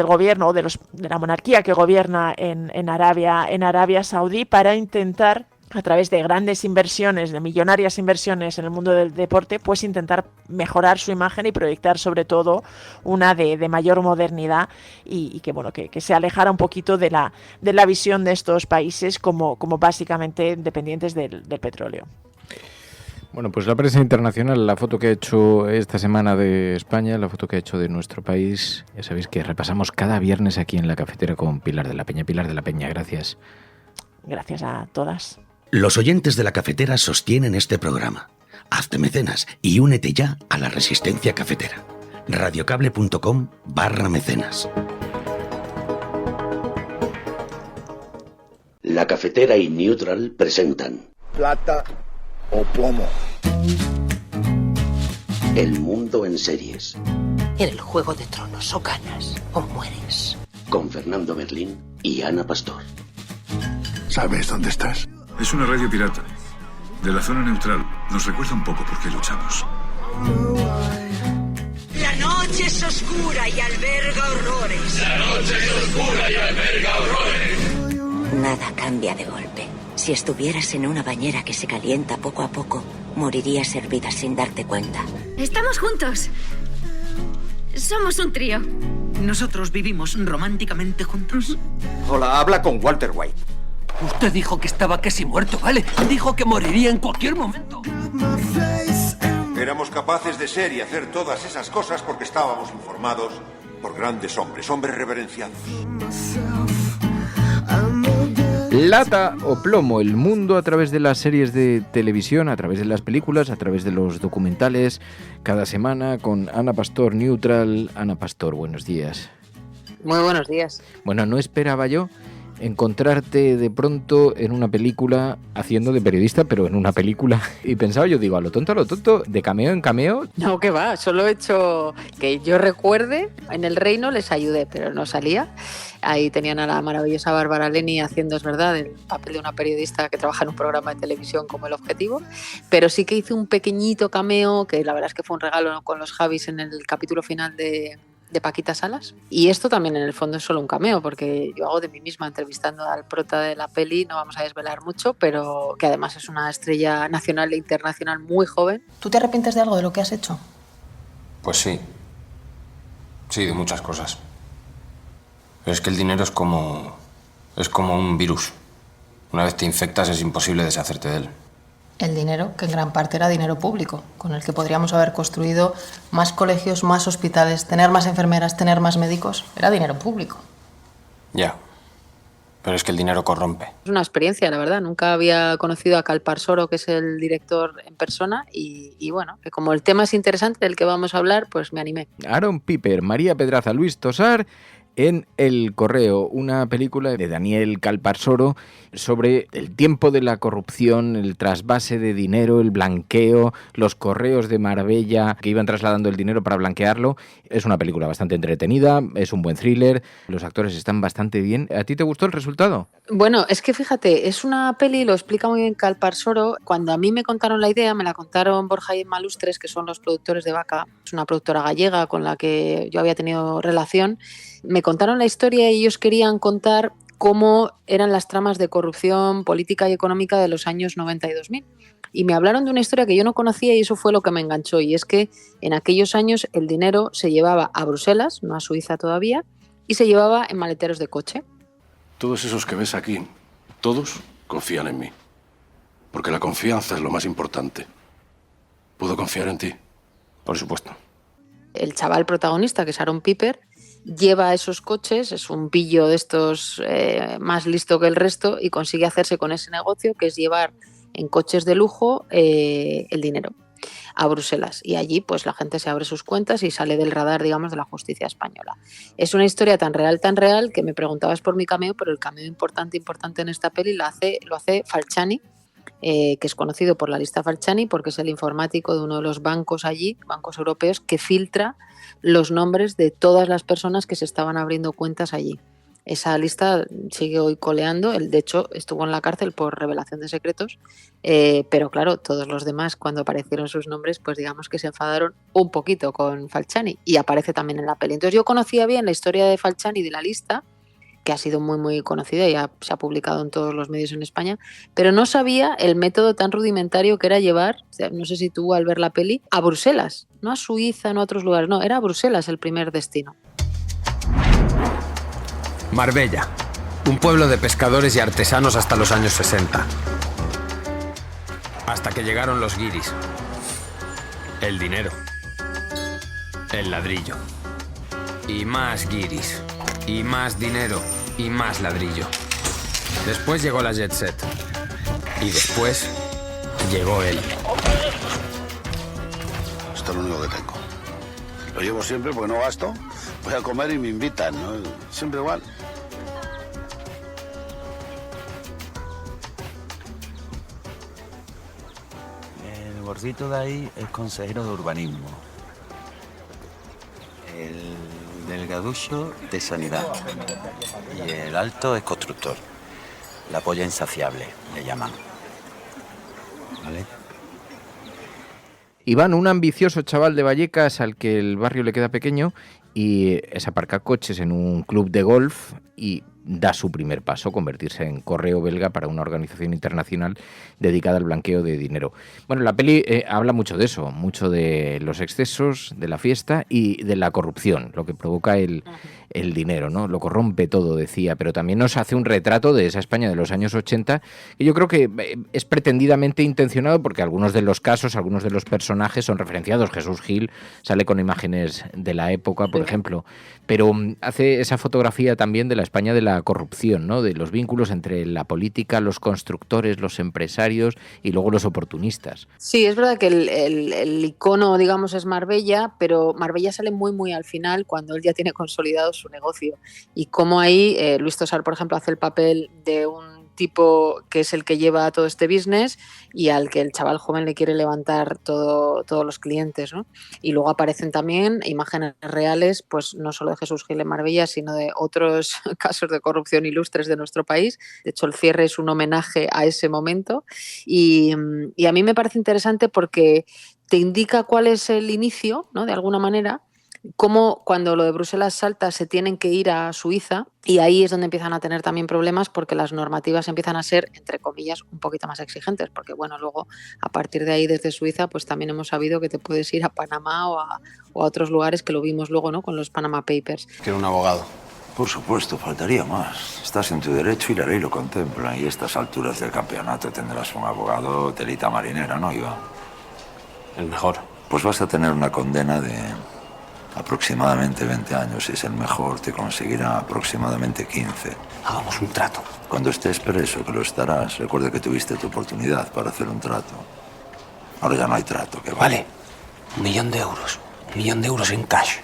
gobierno o de la monarquía que gobierna en Arabia Saudí para intentar, a través de grandes inversiones, de millonarias inversiones en el mundo del deporte, pues intentar mejorar su imagen y proyectar sobre todo una de mayor modernidad y que se alejara un poquito de la visión de estos países como básicamente dependientes del petróleo. Bueno, pues la prensa internacional, la foto que ha hecho esta semana de España, la foto que ha hecho de nuestro país, ya sabéis que repasamos cada viernes aquí en La Cafetera con Pilar de la Peña. Pilar de la Peña, gracias. Gracias a todas. Los oyentes de La Cafetera sostienen este programa. Hazte mecenas y únete ya a la resistencia cafetera. radiocable.com/mecenas. La Cafetera y Neutral presentan Plata o plomo. El mundo en series. En el Juego de Tronos o ganas o mueres. Con Fernando Merlín y Ana Pastor. ¿Sabes dónde estás? Es una radio pirata. De la zona neutral. Nos recuerda un poco por qué luchamos. La noche es oscura y alberga horrores. La noche es oscura y alberga horrores. Nada cambia de golpe. Si estuvieras en una bañera que se calienta poco a poco, morirías hervida sin darte cuenta. Estamos juntos. Somos un trío. ¿Nosotros vivimos románticamente juntos? Hola, habla con Walter White. Usted dijo que estaba casi muerto, ¿vale? Dijo que moriría en cualquier momento. Éramos capaces de ser y hacer todas esas cosas porque estábamos informados por grandes hombres reverenciados. Plata o plomo, el mundo a través de las series de televisión, a través de las películas, a través de los documentales, cada semana con Ana Pastor Neutral. Ana Pastor, buenos días. Muy buenos días. Bueno, no esperaba yo encontrarte de pronto en una película haciendo de periodista, pero en una película, y pensaba yo, digo, a lo tonto, de cameo en cameo. No, que va, solo he hecho que yo recuerde, en El Reino les ayudé, pero no salía. Ahí tenían a la maravillosa Bárbara Leni haciendo, es verdad, el papel de una periodista que trabaja en un programa de televisión como El Objetivo, pero sí que hice un pequeñito cameo, que la verdad es que fue un regalo con los Javis en el capítulo final de Paquita Salas. Y esto también en el fondo es solo un cameo, porque yo hago de mí misma entrevistando al prota de la peli, no vamos a desvelar mucho, pero que además es una estrella nacional e internacional muy joven. ¿Tú te arrepientes de algo de lo que has hecho? Pues sí. Sí, de muchas cosas. Pero es que el dinero es como un virus. Una vez te infectas es imposible deshacerte de él. El dinero, que en gran parte era dinero público, con el que podríamos haber construido más colegios, más hospitales, tener más enfermeras, tener más médicos, era dinero público. Ya, pero es que el dinero corrompe. Es una experiencia, la verdad. Nunca había conocido a Calparsoro, que es el director, en persona, y bueno, que como el tema es interesante del que vamos a hablar, pues me animé. Aaron Piper, María Pedraza, Luis Tosar en El Correo, una película de Daniel Calparsoro sobre el tiempo de la corrupción, el trasvase de dinero, el blanqueo, los correos de Marbella que iban trasladando el dinero para blanquearlo. Es una película bastante entretenida, es un buen thriller, los actores están bastante bien. ¿A ti te gustó el resultado? Bueno, es que fíjate, es una peli, lo explica muy bien Calparsoro. Cuando a mí me contaron la idea, me la contaron Borja y Emma Lustres, que son los productores de Vaca, es una productora gallega con la que yo había tenido relación. Me contaron la historia y ellos querían contar cómo eran las tramas de corrupción política y económica de los años 90 y 2000. Y me hablaron de una historia que yo no conocía y eso fue lo que me enganchó. Y es que en aquellos años el dinero se llevaba a Bruselas, no a Suiza todavía, y se llevaba en maleteros de coche. Todos esos que ves aquí, todos confían en mí. Porque la confianza es lo más importante. ¿Puedo confiar en ti? Por supuesto. El chaval protagonista, que es Aaron Piper, lleva esos coches, es un pillo de estos más listo que el resto y consigue hacerse con ese negocio, que es llevar en coches de lujo el dinero a Bruselas. Y allí pues la gente se abre sus cuentas y sale del radar, digamos, de la justicia española. Es una historia tan real, que me preguntabas por mi cameo, pero el cameo importante en esta peli lo hace Falciani, que es conocido por la lista Falciani porque es el informático de uno de los bancos allí, bancos europeos, que filtra los nombres de todas las personas que se estaban abriendo cuentas allí. Esa lista sigue hoy coleando. Él, de hecho, estuvo en la cárcel por revelación de secretos, pero claro, todos los demás, cuando aparecieron sus nombres, pues digamos que se enfadaron un poquito con Falciani, y aparece también en la peli. Entonces yo conocía bien la historia de Falciani y de la lista, que ha sido muy muy conocida y se ha publicado en todos los medios en España, pero no sabía el método tan rudimentario que era llevar, o sea, no sé si tú al ver la peli, a Bruselas, no a Suiza, no a otros lugares, no, era a Bruselas el primer destino. Marbella, un pueblo de pescadores y artesanos hasta los años 60. Hasta que llegaron los guiris. El dinero. El ladrillo. Y más guiris. Y más dinero. Y más ladrillo. Después llegó la jet set. Y después llegó él. Esto es lo único que tengo. Lo llevo siempre porque no gasto. Voy a comer y me invitan, ¿no? Siempre igual. El gordito de ahí es consejero de urbanismo. El delgaducho de sanidad. Y el alto es constructor. La polla insaciable, le llaman. ¿Vale? Iván, un ambicioso chaval de Vallecas al que el barrio le queda pequeño y es aparcacoches en un club de golf y da su primer paso, convertirse en correo belga para una organización internacional dedicada al blanqueo de dinero. Bueno, la peli habla mucho de eso, mucho de los excesos, de la fiesta y de la corrupción, lo que provoca el dinero, ¿no? Lo corrompe todo, decía, pero también nos hace un retrato de esa España de los años 80, que yo creo que es pretendidamente intencionado porque algunos de los casos, algunos de los personajes son referenciados. Jesús Gil sale con imágenes de la época, por ejemplo, pero hace esa fotografía también de la España de la corrupción, ¿no? De los vínculos entre la política, los constructores, los empresarios y luego los oportunistas. Sí, es verdad que el icono, digamos, es Marbella, pero Marbella sale muy muy al final, cuando él ya tiene consolidado su negocio, y como ahí Luis Tosar, por ejemplo, hace el papel de un tipo que es el que lleva todo este business y al que el chaval joven le quiere levantar todos los clientes, ¿no? Y luego aparecen también imágenes reales, pues no solo de Jesús Gil en Marbella, sino de otros casos de corrupción ilustres de nuestro país. De hecho, el cierre es un homenaje a ese momento y a mí me parece interesante porque te indica cuál es el inicio, ¿no? De alguna manera, cómo cuando lo de Bruselas salta se tienen que ir a Suiza, y ahí es donde empiezan a tener también problemas porque las normativas empiezan a ser, entre comillas, un poquito más exigentes, porque bueno, luego a partir de ahí desde Suiza pues también hemos sabido que te puedes ir a Panamá o a otros lugares, que lo vimos luego, ¿no? Con los Panama Papers. Quiero un abogado. Por supuesto, faltaría más. Estás en tu derecho y la ley lo contempla. Y a estas alturas del campeonato tendrás un abogado telita marinera, ¿no, Iván? El mejor. Pues vas a tener una condena de aproximadamente 20 años. Si es el mejor, te conseguirá aproximadamente 15. Hagamos un trato. Cuando estés preso, que lo estarás, recuerda que tuviste tu oportunidad para hacer un trato. Ahora ya no hay trato, que vale. 1 millón de euros. 1 millón de euros en cash.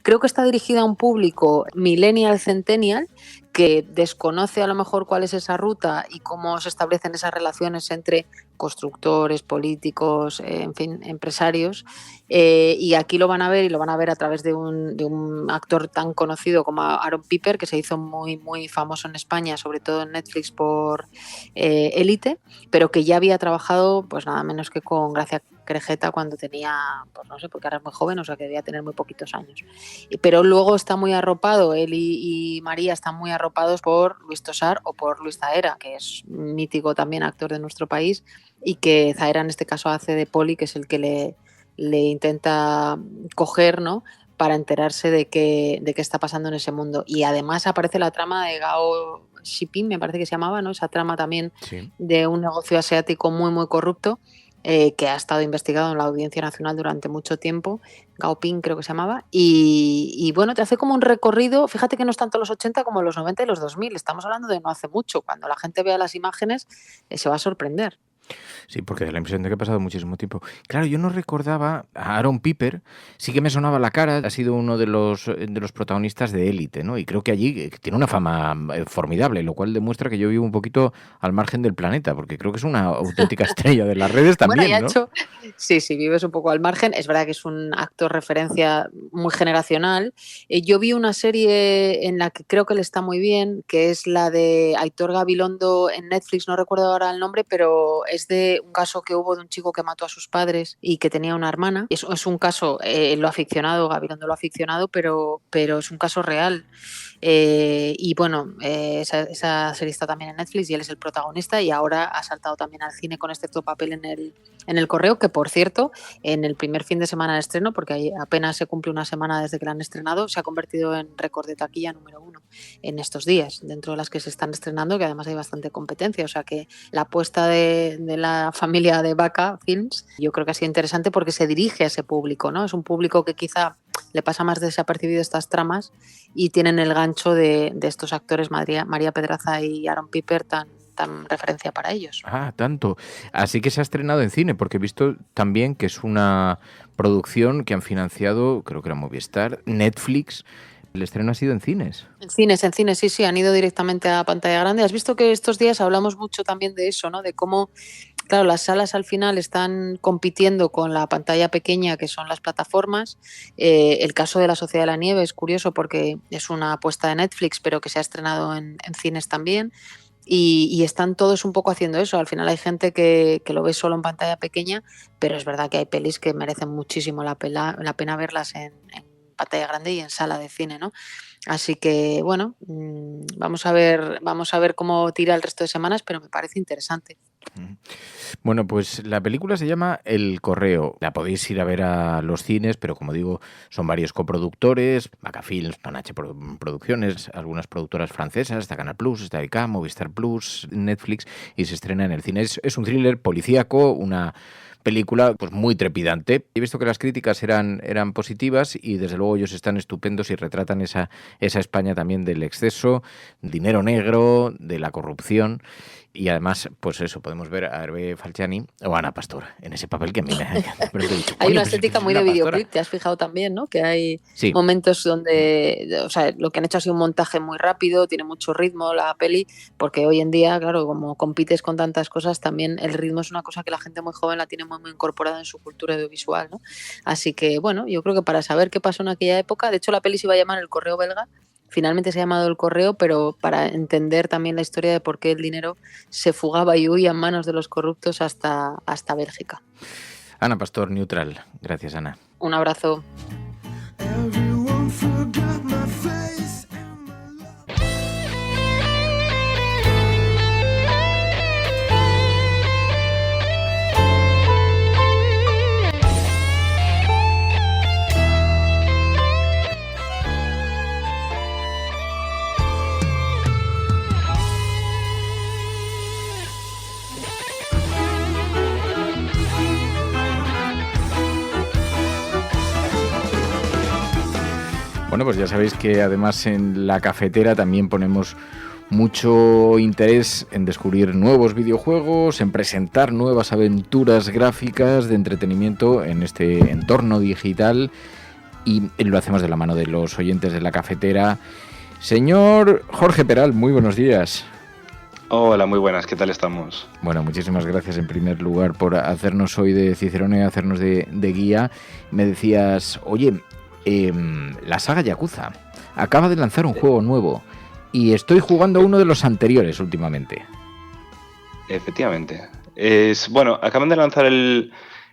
Creo que está dirigida a un público millennial, centennial, que desconoce a lo mejor cuál es esa ruta y cómo se establecen esas relaciones entre constructores, políticos, en fin, empresarios. Y aquí lo van a ver, y lo van a ver a través de un actor tan conocido como Aaron Piper, que se hizo muy, muy famoso en España, sobre todo en Netflix por Élite, pero que ya había trabajado pues nada menos que con Gracia Querejeta cuando tenía, pues no sé, porque ahora es muy joven, o sea que debía tener muy poquitos años. Pero luego está muy arropado, él y María están muy arropados por Luis Tosar o por Luis Zahera, que es mítico también actor de nuestro país, y que Zahera en este caso hace de Poli, que es el que le intenta coger, ¿no?, para enterarse de qué está pasando en ese mundo. Y además aparece la trama de Gao Shiping, me parece que se llamaba, ¿no?, esa trama también sí, de un negocio asiático muy muy corrupto, que ha estado investigado en la Audiencia Nacional durante mucho tiempo. Gao Ping creo que se llamaba, y bueno, te hace como un recorrido. Fíjate que no es tanto los 80 como los 90 y los 2000, estamos hablando de no hace mucho. Cuando la gente vea las imágenes se va a sorprender. Sí, porque da la impresión de que ha pasado muchísimo tiempo. Claro, yo no recordaba a Aaron Piper, sí que me sonaba la cara, ha sido uno de los protagonistas de Élite, ¿no? Y creo que allí tiene una fama formidable, lo cual demuestra que yo vivo un poquito al margen del planeta, porque creo que es una auténtica estrella de las redes también, Bueno, ¿no? Sí, vives un poco al margen. Es verdad que es un actor referencia muy generacional. Yo vi una serie en la que creo que le está muy bien, que es la de Aitor Gabilondo en Netflix, no recuerdo ahora el nombre, pero es de un caso que hubo de un chico que mató a sus padres y que tenía una hermana. Es un caso, lo ha ficcionado, Gabilondo lo ha ficcionado, pero es un caso real. Y bueno, esa serie está también en Netflix y él es el protagonista, y ahora ha saltado también al cine con este papel en el Correo, que por cierto, en el primer fin de semana de estreno, porque apenas se cumple una semana desde que la han estrenado, se ha convertido en récord de taquilla número 1 en estos días, dentro de las que se están estrenando, que además hay bastante competencia. O sea que la apuesta de la familia de Vaca Films yo creo que ha sido interesante porque se dirige a ese público, ¿no? Es un público que quizá le pasa más desapercibido estas tramas y tienen el gancho de estos actores, María Pedraza y Aaron Piper, tan referencia para ellos. Ah, tanto. Así que se ha estrenado en cine, porque he visto también que es una producción que han financiado, creo que era Movistar, Netflix. El estreno ha sido en cines. En cines, sí, han ido directamente a pantalla grande. Has visto que estos días hablamos mucho también de eso, ¿no? De cómo, claro, las salas al final están compitiendo con la pantalla pequeña, que son las plataformas. El caso de La Sociedad de la Nieve es curioso porque es una apuesta de Netflix, pero que se ha estrenado en cines también. Y están todos un poco haciendo eso. Al final hay gente que lo ve solo en pantalla pequeña, pero es verdad que hay pelis que merecen muchísimo la pena verlas en pantalla grande y en sala de cine, ¿no? Así que, bueno, vamos a ver cómo tira el resto de semanas, pero me parece interesante. Bueno, pues la película se llama El Correo. La podéis ir a ver a los cines, pero como digo, son varios coproductores, Vaca Films, Panache Producciones, algunas productoras francesas, está Canal Plus, está IK, Movistar Plus, Netflix, y se estrena en el cine. Es un thriller policíaco, una película pues muy trepidante. He visto que las críticas eran positivas y desde luego ellos están estupendos y retratan esa España también del exceso, dinero negro, de la corrupción. Y además, pues eso, podemos ver a Hervé Falciani o a Ana Pastor en ese papel que a mí me ha encantado. Hay una estética muy de videoclip, te has fijado también, ¿no? Que hay momentos donde, o sea, lo que han hecho ha sido un montaje muy rápido, tiene mucho ritmo la peli, porque hoy en día, claro, como compites con tantas cosas, también el ritmo es una cosa que la gente muy joven la tiene muy incorporada en su cultura audiovisual, ¿no? Así que, bueno, yo creo que para saber qué pasó en aquella época, de hecho la peli se iba a llamar El Correo Belga. Finalmente se ha llamado El Correo, pero para entender también la historia de por qué el dinero se fugaba y huía en manos de los corruptos hasta Bélgica. Ana Pastor, Neutral. Gracias, Ana. Un abrazo. Bueno, pues ya sabéis que además en La Cafetera también ponemos mucho interés en descubrir nuevos videojuegos, en presentar nuevas aventuras gráficas de entretenimiento en este entorno digital, y lo hacemos de la mano de los oyentes de La Cafetera. Señor Jorge Peral, muy buenos días. Hola, muy buenas, ¿qué tal estamos? Bueno, muchísimas gracias en primer lugar por hacernos hoy de Cicerone, hacernos de guía. Me decías, oye, la saga Yakuza acaba de lanzar un juego nuevo y estoy jugando uno de los anteriores últimamente. Efectivamente. Bueno, acaban de lanzar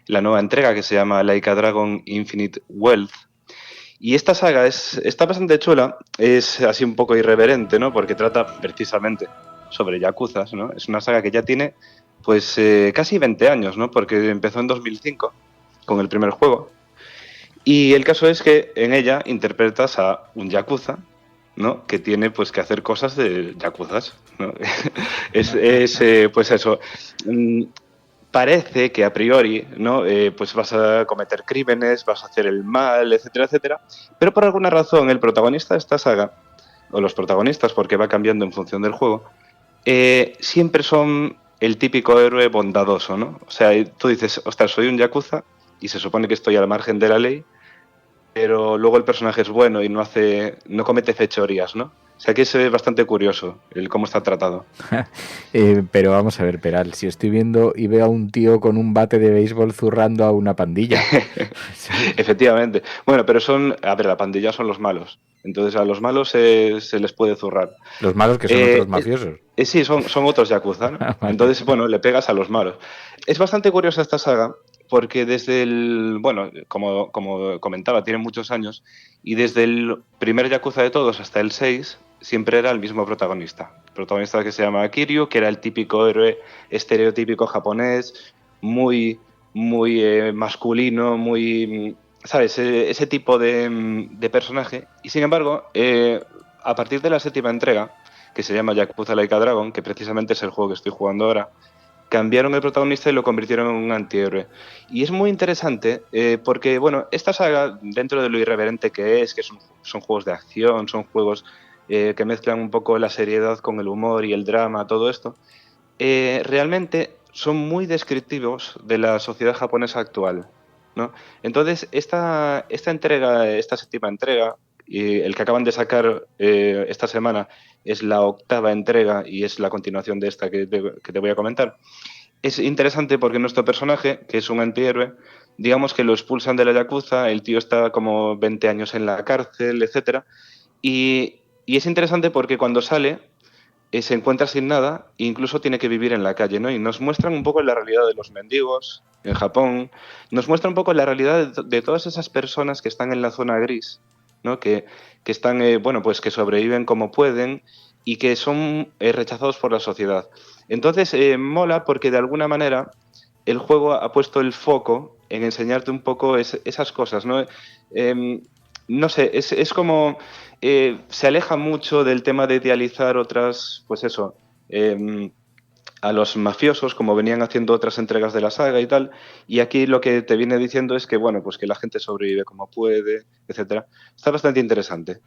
la nueva entrega que se llama Like a Dragon Infinite Wealth. Y esta saga está bastante chula, es así un poco irreverente, ¿no? Porque trata precisamente sobre yakuzas, ¿no? Es una saga que ya tiene pues casi 20 años, ¿no? Porque empezó en 2005 con el primer juego. Y el caso es que en ella interpretas a un yakuza, ¿no? Que tiene pues que hacer cosas de yakuzas, ¿no? Pues eso. Parece que a priori, ¿no? Pues vas a cometer crímenes, vas a hacer el mal, etcétera, etcétera. Pero por alguna razón el protagonista de esta saga, o los protagonistas, porque va cambiando en función del juego, siempre son el típico héroe bondadoso, ¿no? O sea, tú dices, ostras, soy un yakuza y se supone que estoy al margen de la ley, pero luego el personaje es bueno y no comete fechorías, ¿no? O sea, que es bastante curioso el cómo está tratado. Pero vamos a ver, Peral, si estoy viendo y veo a un tío con un bate de béisbol zurrando a una pandilla. Efectivamente. Bueno, pero la pandilla son los malos. Entonces a los malos se les puede zurrar. Los malos que son otros mafiosos. Sí, son otros yakuza, ¿no? Vale. Entonces, bueno, le pegas a los malos. Es bastante curiosa esta saga porque desde como comentaba, tiene muchos años y desde el primer yakuza de todos hasta el 6 siempre era el mismo protagonista. El protagonista que se llama Kiryu, que era el típico héroe estereotípico japonés, muy masculino, muy... ¿Sabes? Ese tipo de personaje. Y sin embargo, a partir de la 7ª entrega, que se llama Yakuza Laika Dragon, que precisamente es el juego que estoy jugando ahora, cambiaron el protagonista y lo convirtieron en un antihéroe. Y es muy interesante porque, bueno, esta saga, dentro de lo irreverente que son juegos de acción, son juegos que mezclan un poco la seriedad con el humor y el drama, todo esto, realmente son muy descriptivos de la sociedad japonesa actual, ¿no? Entonces, esta 7ª entrega, y el que acaban de sacar esta semana es la 8ª entrega y es la continuación de esta que te voy a comentar. Es interesante porque nuestro personaje, que es un antihéroe, digamos que lo expulsan de la Yakuza, el tío está como 20 años en la cárcel, etcétera, y es interesante porque cuando sale se encuentra sin nada e incluso tiene que vivir en la calle, ¿no? Y nos muestran un poco la realidad de los mendigos en Japón, nos muestra un poco la realidad de todas esas personas que están en la zona gris, ¿no? Que están, pues que sobreviven como pueden y que son rechazados por la sociedad. Entonces, mola porque de alguna manera el juego ha puesto el foco en enseñarte un poco esas cosas, ¿no? No sé, es como... se aleja mucho del tema de idealizar otras, pues eso, a los mafiosos, como venían haciendo otras entregas de la saga y tal, y aquí lo que te viene diciendo es que, bueno, pues que la gente sobrevive como puede, etcétera. Está bastante interesante.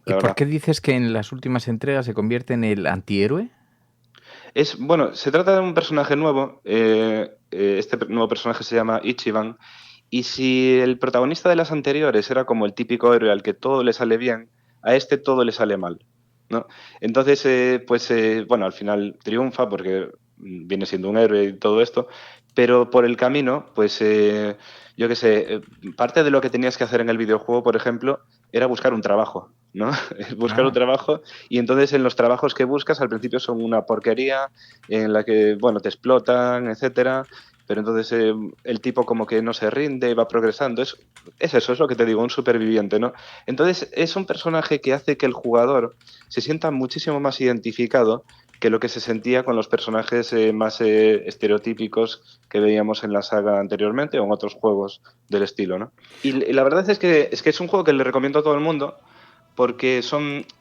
¿Y por qué dices que en las últimas entregas se convierte en el antihéroe? Se trata de un personaje nuevo, este nuevo personaje se llama Ichiban, y si el protagonista de las anteriores era como el típico héroe al que todo le sale bien, a este todo le sale mal, ¿no? Entonces, al final triunfa porque viene siendo un héroe y todo esto, pero por el camino, yo qué sé, parte de lo que tenías que hacer en el videojuego, por ejemplo, era buscar un trabajo, ¿no? Buscar un trabajo, y entonces en los trabajos que buscas al principio son una porquería en la que, bueno, te explotan, etcétera. Pero entonces el tipo como que no se rinde, va progresando. Es eso, es lo que te digo, un superviviente, ¿no? Entonces es un personaje que hace que el jugador se sienta muchísimo más identificado que lo que se sentía con los personajes más estereotípicos que veíamos en la saga anteriormente o en otros juegos del estilo, ¿no? Y la verdad es que es un juego que le recomiendo a todo el mundo porque es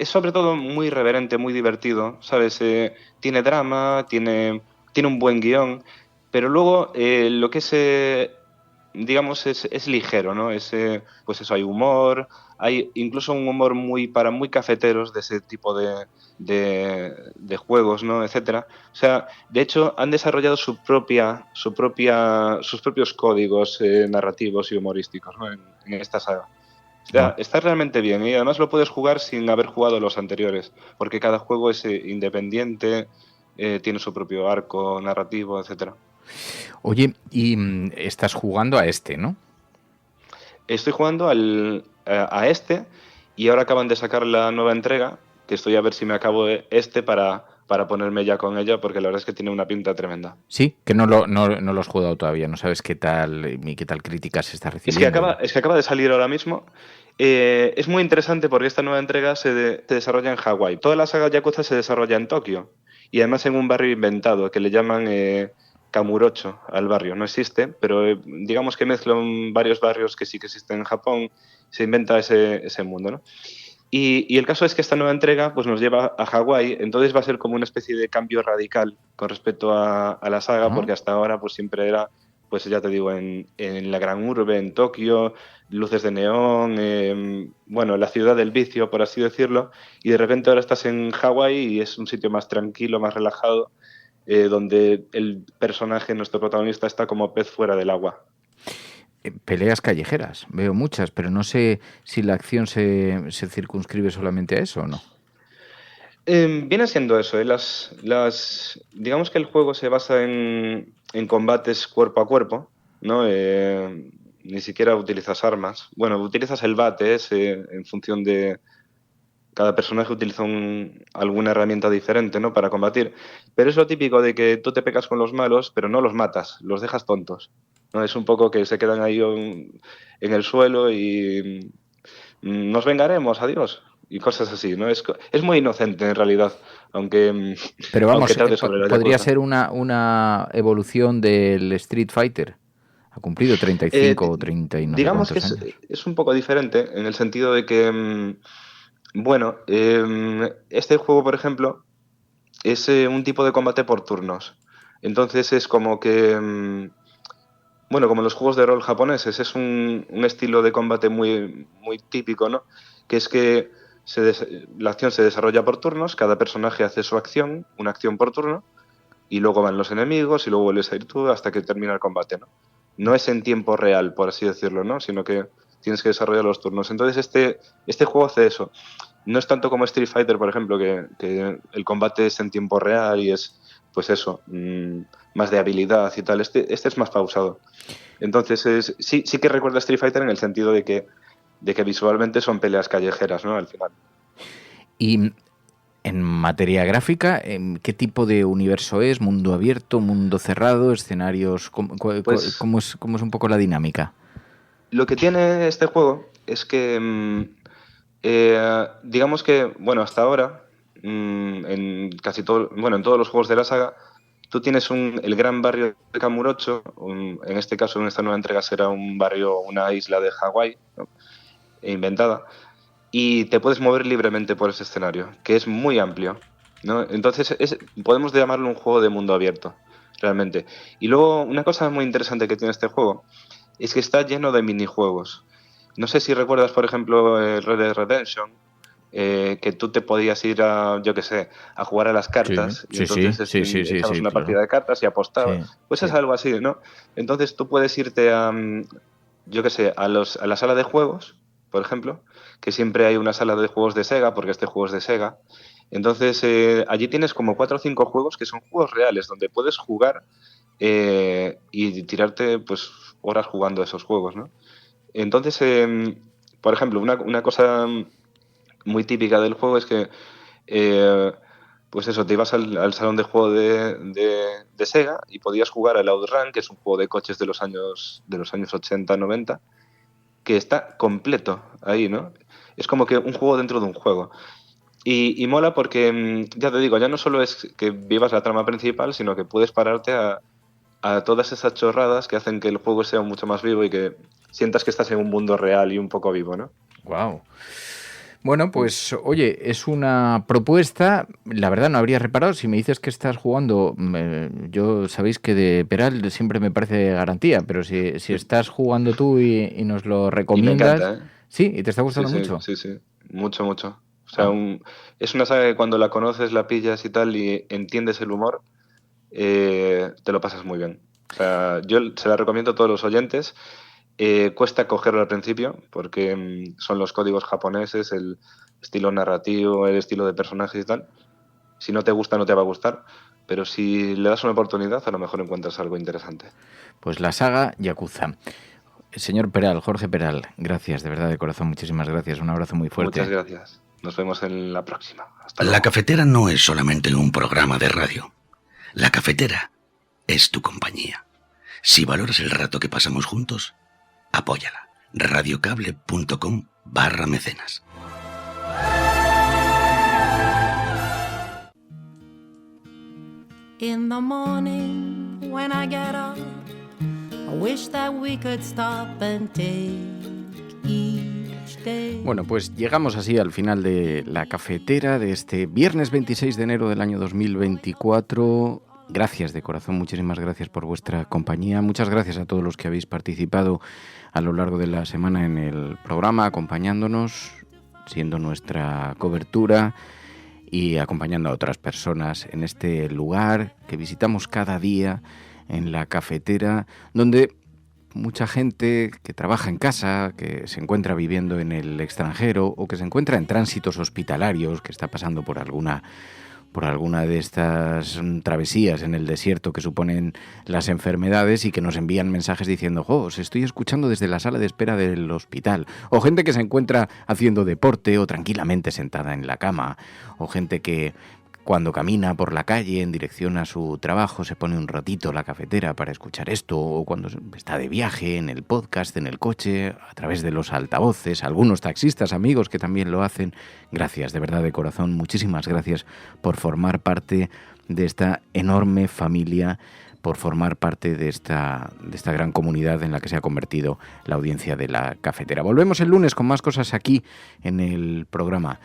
sobre todo muy irreverente, muy divertido, ¿sabes? Tiene drama, tiene un buen guión. Pero luego lo que es, digamos, es ligero, ¿no? Pues eso, hay humor, hay incluso un humor muy cafeteros de ese tipo de juegos, ¿no? Etcétera. O sea, de hecho, han desarrollado sus propios códigos narrativos y humorísticos, ¿no? En esta saga. O sea, está realmente bien y además lo puedes jugar sin haber jugado los anteriores, porque cada juego es independiente, tiene su propio arco narrativo, etcétera. Oye, y estás jugando a este, ¿no? Estoy jugando a este y ahora acaban de sacar la nueva entrega, que estoy a ver si me acabo para ponerme ya con ella, porque la verdad es que tiene una pinta tremenda. Sí, que no lo has jugado todavía, no sabes qué tal críticas se está recibiendo. Es que acaba de salir ahora mismo. Es muy interesante porque esta nueva entrega se desarrolla en Hawái. Toda la saga Yakuza se desarrolla en Tokio y además en un barrio inventado que le llaman Kamurocho al barrio. No existe, pero digamos que mezclan varios barrios que sí que existen en Japón, se inventa ese mundo, ¿no? Y el caso es que esta nueva entrega pues nos lleva a Hawái, entonces va a ser como una especie de cambio radical con respecto a la saga, porque hasta ahora pues siempre era, pues ya te digo, en la gran urbe, en Tokio, luces de neón, la ciudad del vicio, por así decirlo, y de repente ahora estás en Hawái y es un sitio más tranquilo, más relajado. donde el personaje, nuestro protagonista, está como pez fuera del agua. Peleas callejeras, veo muchas, pero no sé si la acción se circunscribe solamente a eso o no. Viene siendo eso, digamos que el juego se basa en combates cuerpo a cuerpo, ¿no? Ni siquiera utilizas armas. Bueno, utilizas el bate en función de... Cada personaje utiliza alguna herramienta diferente, ¿no? Para combatir. Pero es lo típico de que tú te pegas con los malos, pero no los matas, los dejas tontos, ¿no? Es un poco que se quedan ahí en el suelo y nos vengaremos, adiós. Y cosas así, ¿no? Es muy inocente en realidad, aunque... Pero vamos, aunque podría ser una evolución del Street Fighter. Ha cumplido 35 o 30 y no digamos sé que cuántos años. es un poco diferente en el sentido de que, bueno, este juego, por ejemplo, es un tipo de combate por turnos. Entonces es como que... Bueno, como los juegos de rol japoneses, es un estilo de combate muy, muy típico, ¿no? Que es que la acción se desarrolla por turnos, cada personaje hace su acción, una acción por turno, y luego van los enemigos y luego vuelves a ir tú hasta que termina el combate, ¿no? No es en tiempo real, por así decirlo, ¿no? Sino que tienes que desarrollar los turnos. Entonces este juego hace eso. No es tanto como Street Fighter, por ejemplo, que el combate es en tiempo real y es, pues eso, más de habilidad y tal. Este es más pausado. Entonces sí que recuerda a Street Fighter en el sentido de que visualmente son peleas callejeras, ¿no? Al final. Y en materia gráfica, ¿qué tipo de universo es? ¿Mundo abierto, mundo cerrado, escenarios? ¿Cómo es un poco la dinámica? Lo que tiene este juego es que, digamos que, bueno, hasta ahora, en todos los juegos de la saga, tú tienes el gran barrio de Kamurocho, en este caso en esta nueva entrega será una isla de Hawái, ¿no? Inventada, y te puedes mover libremente por ese escenario, que es muy amplio, ¿no? Entonces podemos llamarlo un juego de mundo abierto, realmente. Y luego una cosa muy interesante que tiene este juego es que está lleno de minijuegos. No sé si recuerdas, por ejemplo, Red Dead Redemption, que tú te podías ir a jugar a las cartas. Sí, y entonces echabas una partida de cartas y apostabas. Sí, pues es algo así, ¿no? Entonces tú puedes irte a la sala de juegos, por ejemplo, que siempre hay una sala de juegos de Sega, porque este juego es de Sega. Entonces allí tienes como 4 o 5 juegos que son juegos reales, donde puedes jugar y tirarte pues horas jugando a esos juegos, ¿no? Entonces, por ejemplo, una cosa muy típica del juego es que pues eso, te ibas al salón de juego de Sega y podías jugar al OutRun, que es un juego de coches de los años 80, 90, que está completo ahí, ¿no? Es como que un juego dentro de un juego. Y mola porque, ya te digo, ya no solo es que vivas la trama principal, sino que puedes pararte a todas esas chorradas que hacen que el juego sea mucho más vivo y que sientas que estás en un mundo real y un poco vivo, ¿no? Wow. Bueno, pues oye, es una propuesta, la verdad no habría reparado, si me dices que estás jugando, yo sabéis que de Peral siempre me parece garantía, pero si estás jugando tú y nos lo recomiendas... Y me encanta, ¿eh? Sí, ¿y te está gustando mucho? Sí, mucho. O sea, es una saga que cuando la conoces, la pillas y tal y entiendes el humor, te lo pasas muy bien. O sea, yo se la recomiendo a todos los oyentes. Cuesta cogerlo al principio porque son los códigos japoneses, el estilo narrativo, el estilo de personajes y tal. Si no te gusta, no te va a gustar, pero si le das una oportunidad, a lo mejor encuentras algo interesante. Pues la saga Yakuza. Señor Peral, Jorge Peral, gracias, de verdad, de corazón, muchísimas gracias. Un abrazo muy fuerte. Muchas gracias. Nos vemos en la próxima. La Cafetera no es solamente un programa de radio. La Cafetera es tu compañía. Si valoras el rato que pasamos juntos, apóyala. radiocable.com/mecenas. In the morning when I get up, I wish that we could stop and take each day. Bueno, pues llegamos así al final de la cafetera de este viernes 26 de enero del año 2024. Gracias de corazón, muchísimas gracias por vuestra compañía. Muchas gracias a todos los que habéis participado a lo largo de la semana en el programa, acompañándonos, siendo nuestra cobertura. y acompañando a otras personas en este lugar que visitamos cada día en la cafetera, donde mucha gente que trabaja en casa, que se encuentra viviendo en el extranjero o que se encuentra en tránsitos hospitalarios, que está pasando por alguna de estas travesías en el desierto que suponen las enfermedades y que nos envían mensajes diciendo os estoy escuchando desde la sala de espera del hospital, o gente que se encuentra haciendo deporte o tranquilamente sentada en la cama, o gente que cuando camina por la calle en dirección a su trabajo se pone un ratito la cafetera para escuchar esto, o cuando está de viaje en el podcast, en el coche, a través de los altavoces, algunos taxistas amigos que también lo hacen. Gracias, de verdad, de corazón, muchísimas gracias por formar parte de esta enorme familia, por formar parte de esta gran comunidad en la que se ha convertido la audiencia de la cafetera. Volvemos el lunes con más cosas aquí en el programa.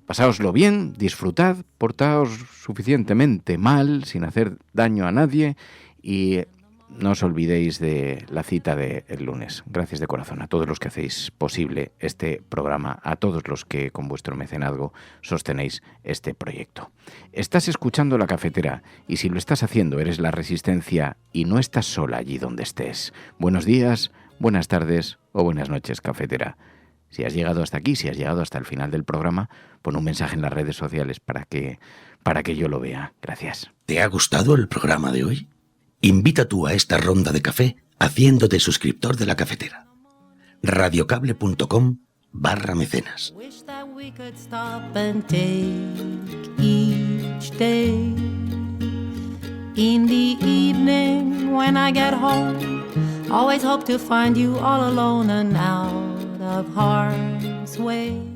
Pasáoslo bien, disfrutad, portaos suficientemente mal, sin hacer daño a nadie, y no os olvidéis de la cita del lunes. Gracias de corazón a todos los que hacéis posible este programa, a todos los que con vuestro mecenazgo sostenéis este proyecto. Estás escuchando La Cafetera, y si lo estás haciendo eres la Resistencia y no estás sola allí donde estés. Buenos días, buenas tardes o buenas noches, cafetera. Si has llegado hasta aquí, si has llegado hasta el final del programa, pon un mensaje en las redes sociales para que yo lo vea. Gracias. ¿Te ha gustado el programa de hoy? Invita tú a esta ronda de café haciéndote suscriptor de La Cafetera. radiocable.com/mecenas. Wish that we could stop and take each day. In the evening when I get home, always hope to find you all alone and out of harm's way.